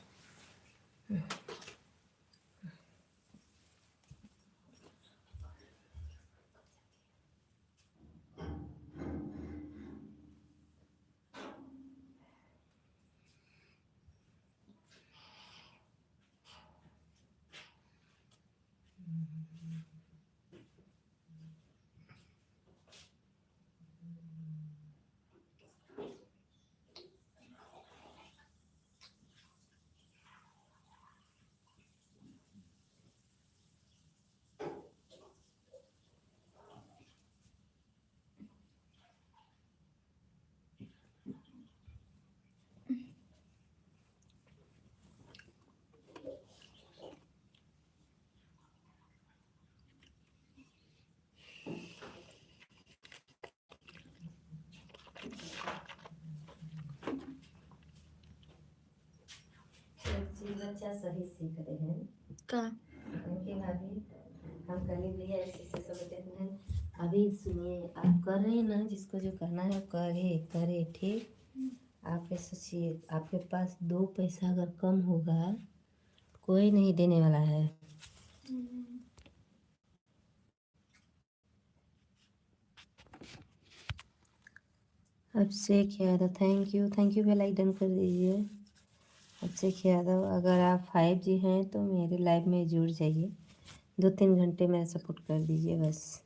बच्चा सही सीख रहे हैं का उनके भाभी हम कहीं भी ऐसे ऐसे सब कहते हैं। अभी सुनिए आप कर रहे हैं ना जिसको जो करना है करे करे ठीक। आप ये सोचिए आपके पास 2 पैसा अगर कम होगा कोई नहीं देने वाला है। Abhishek Yadav thank you bell icon कर दीजिए। अभिषेक यादव अगर आप 5G हैं तो मेरे लाइव में जुड़ जाइए 2-3 घंटे मेरा सपोर्ट कर दीजिए बस।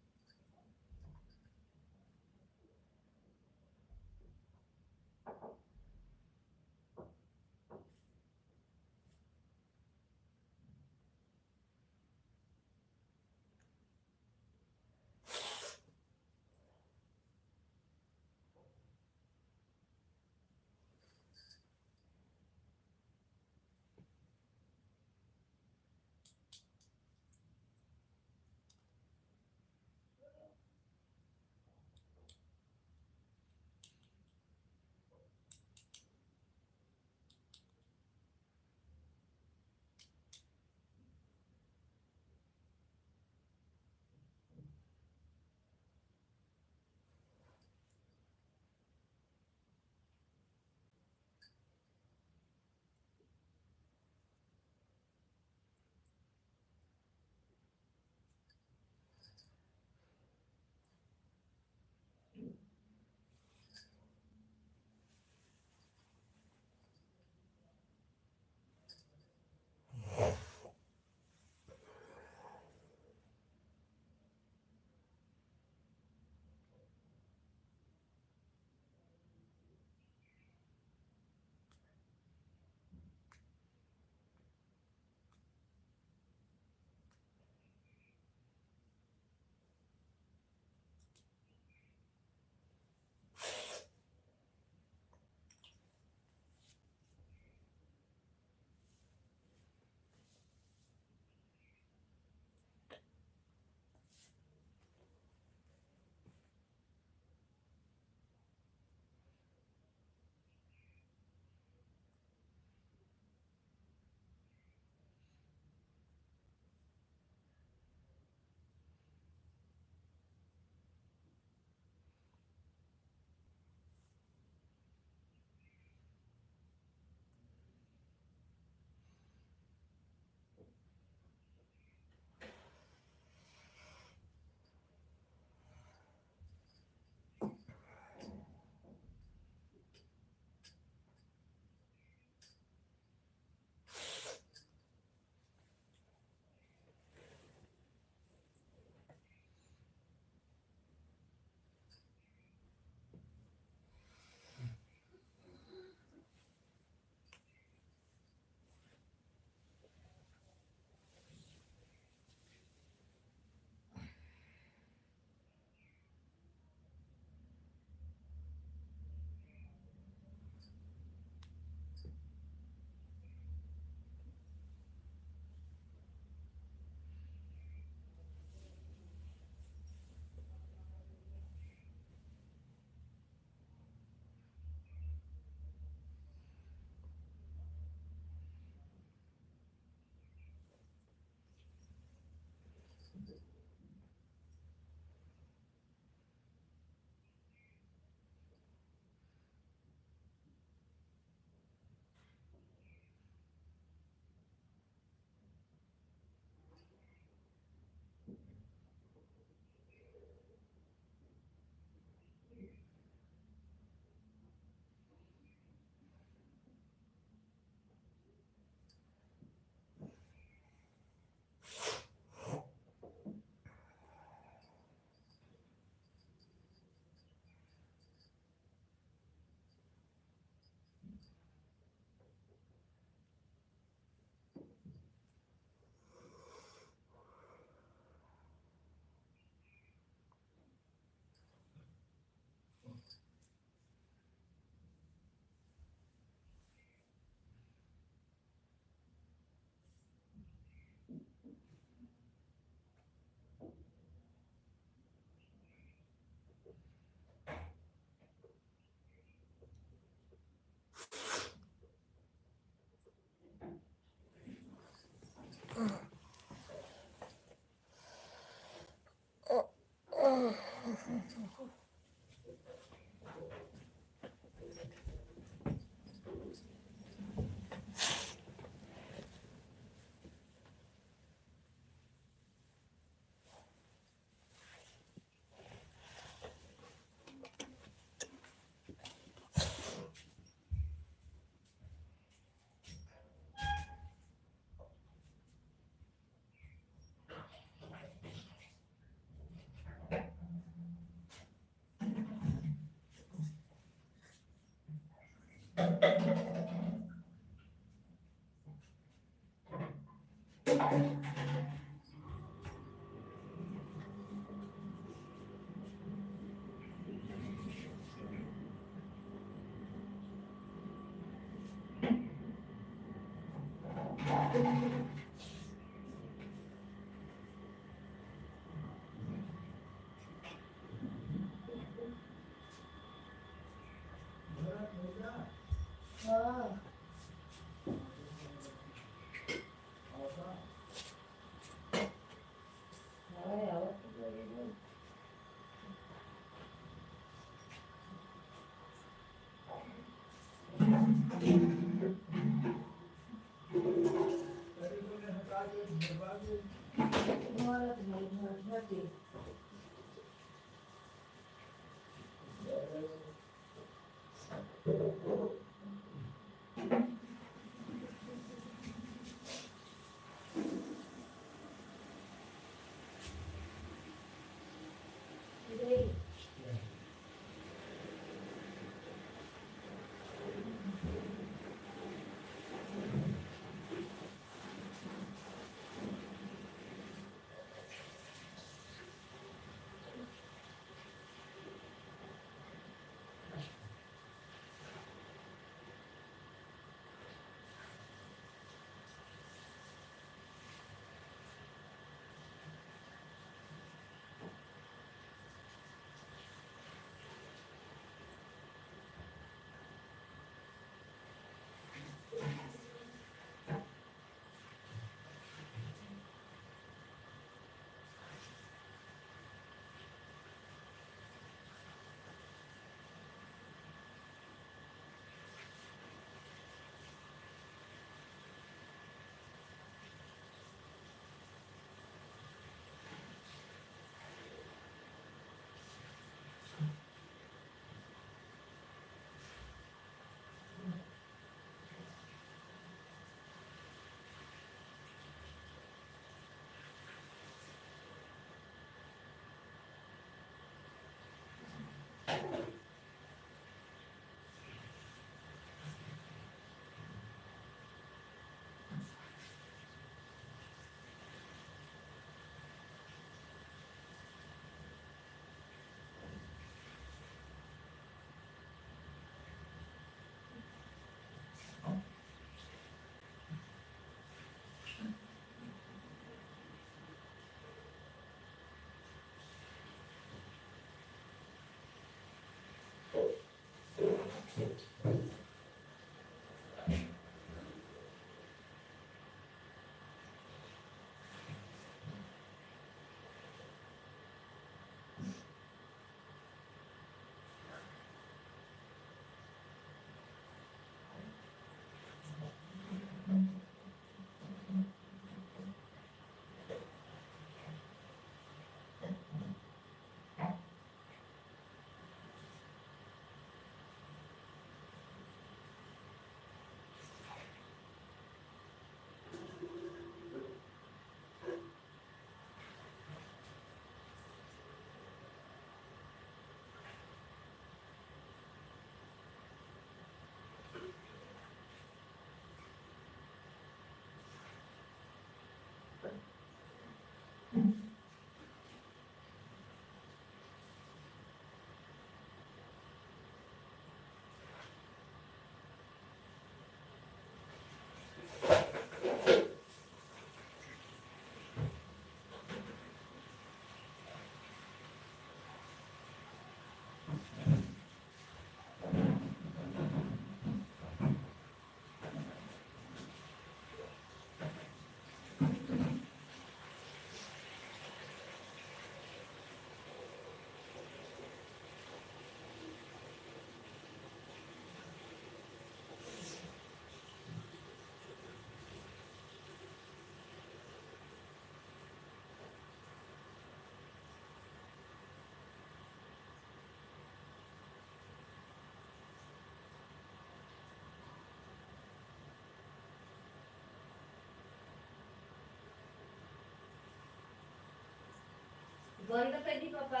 बंद कर दी पापा,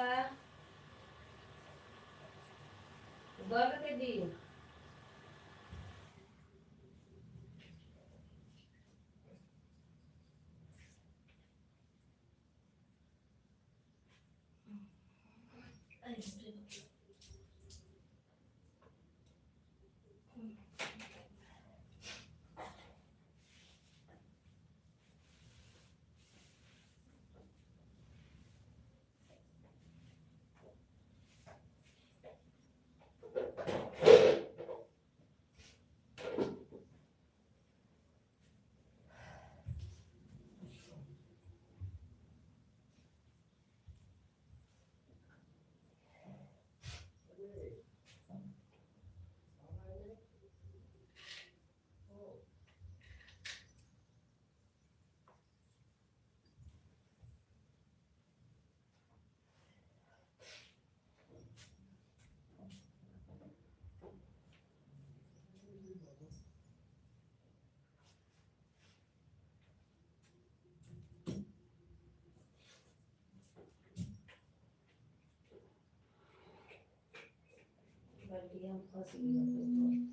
बंद कर दी। बढ़िया फंस गया।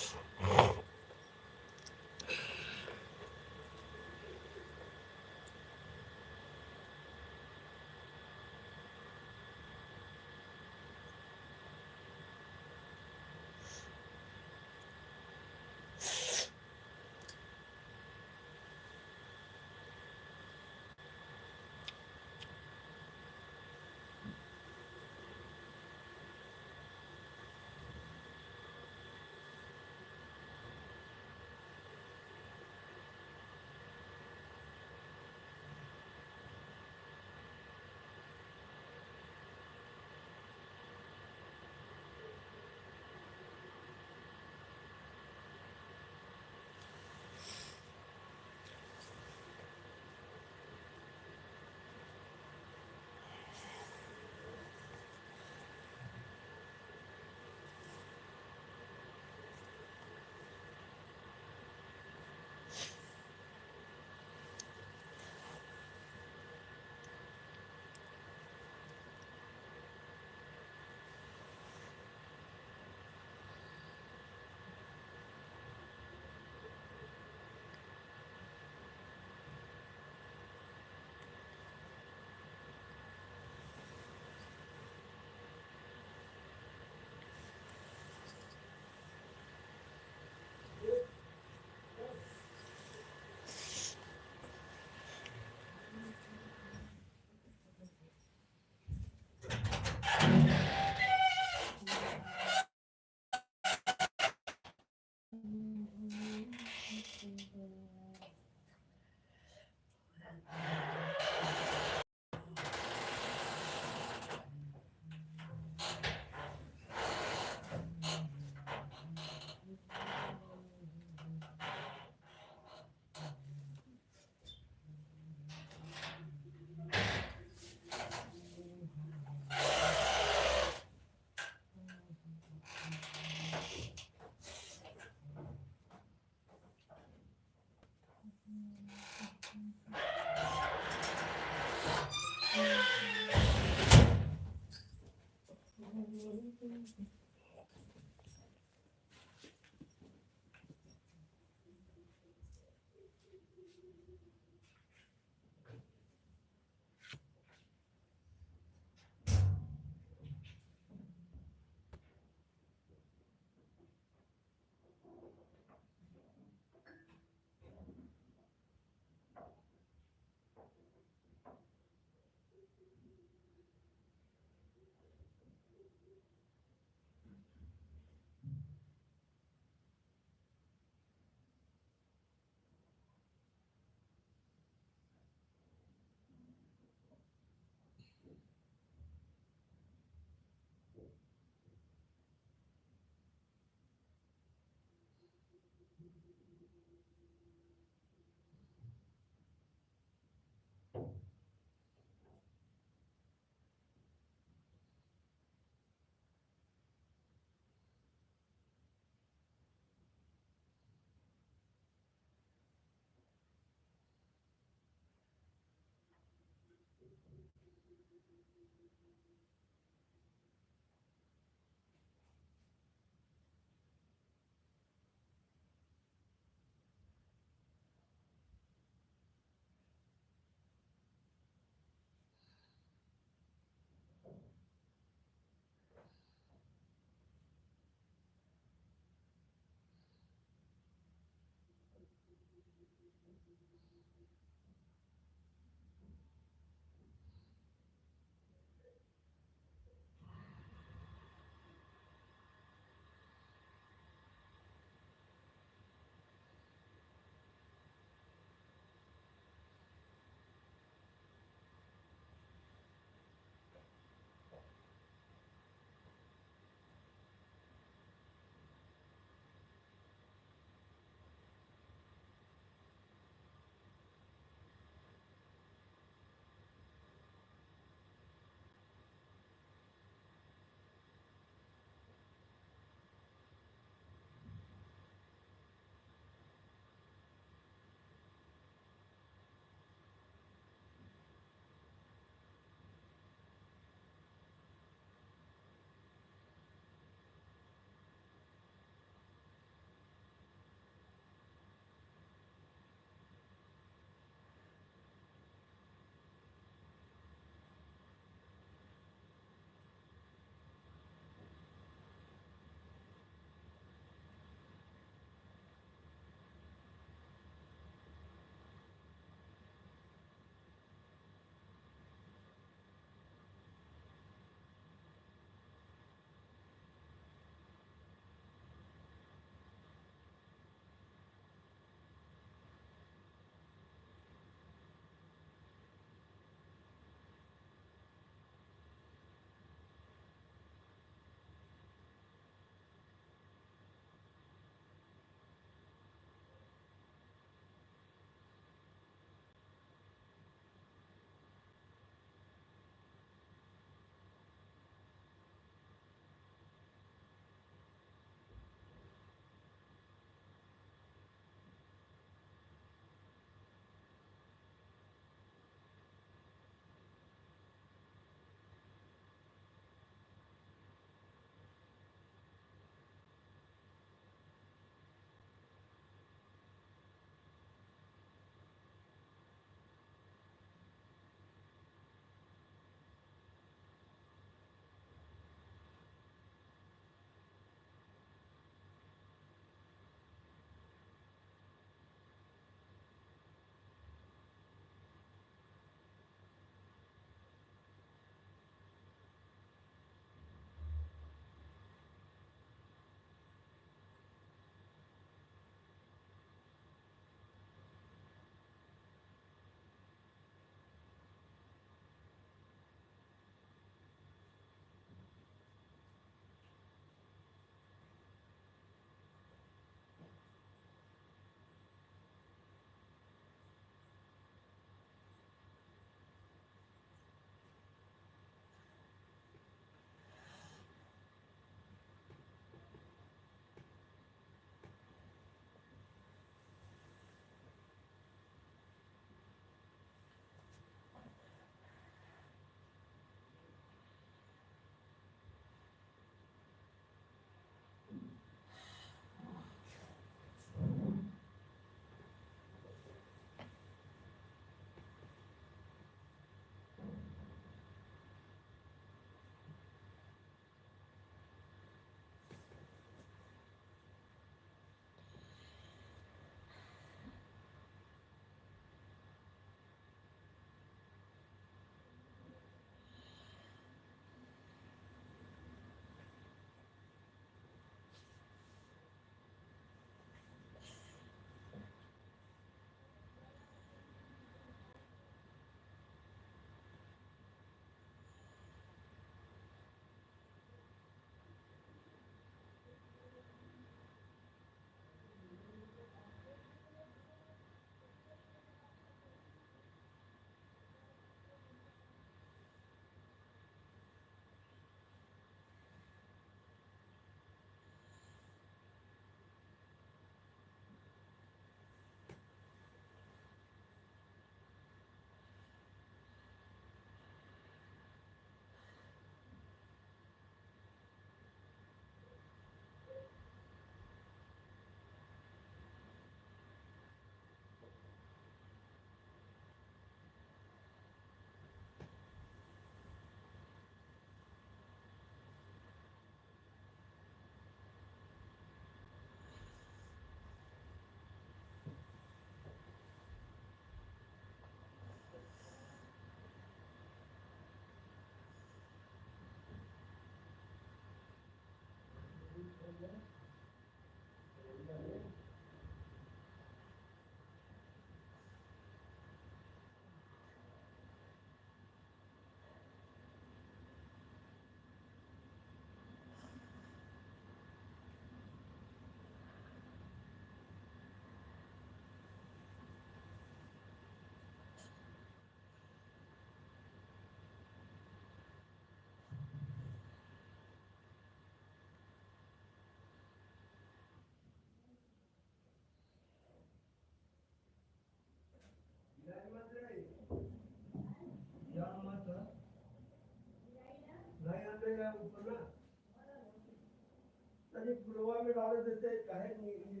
अरे पुलवा में डाल देते काहे नहीं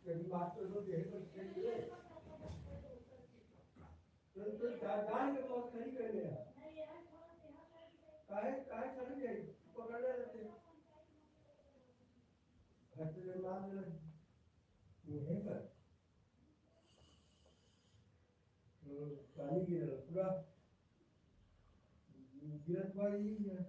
यदि मास्टर लोग यही पर खेल तो जान के बहुत नहीं करने काहे काहे चल गए पकड़ने रहते खतरे मान यहीं पर पानी गिर पूरा गिरत वाली है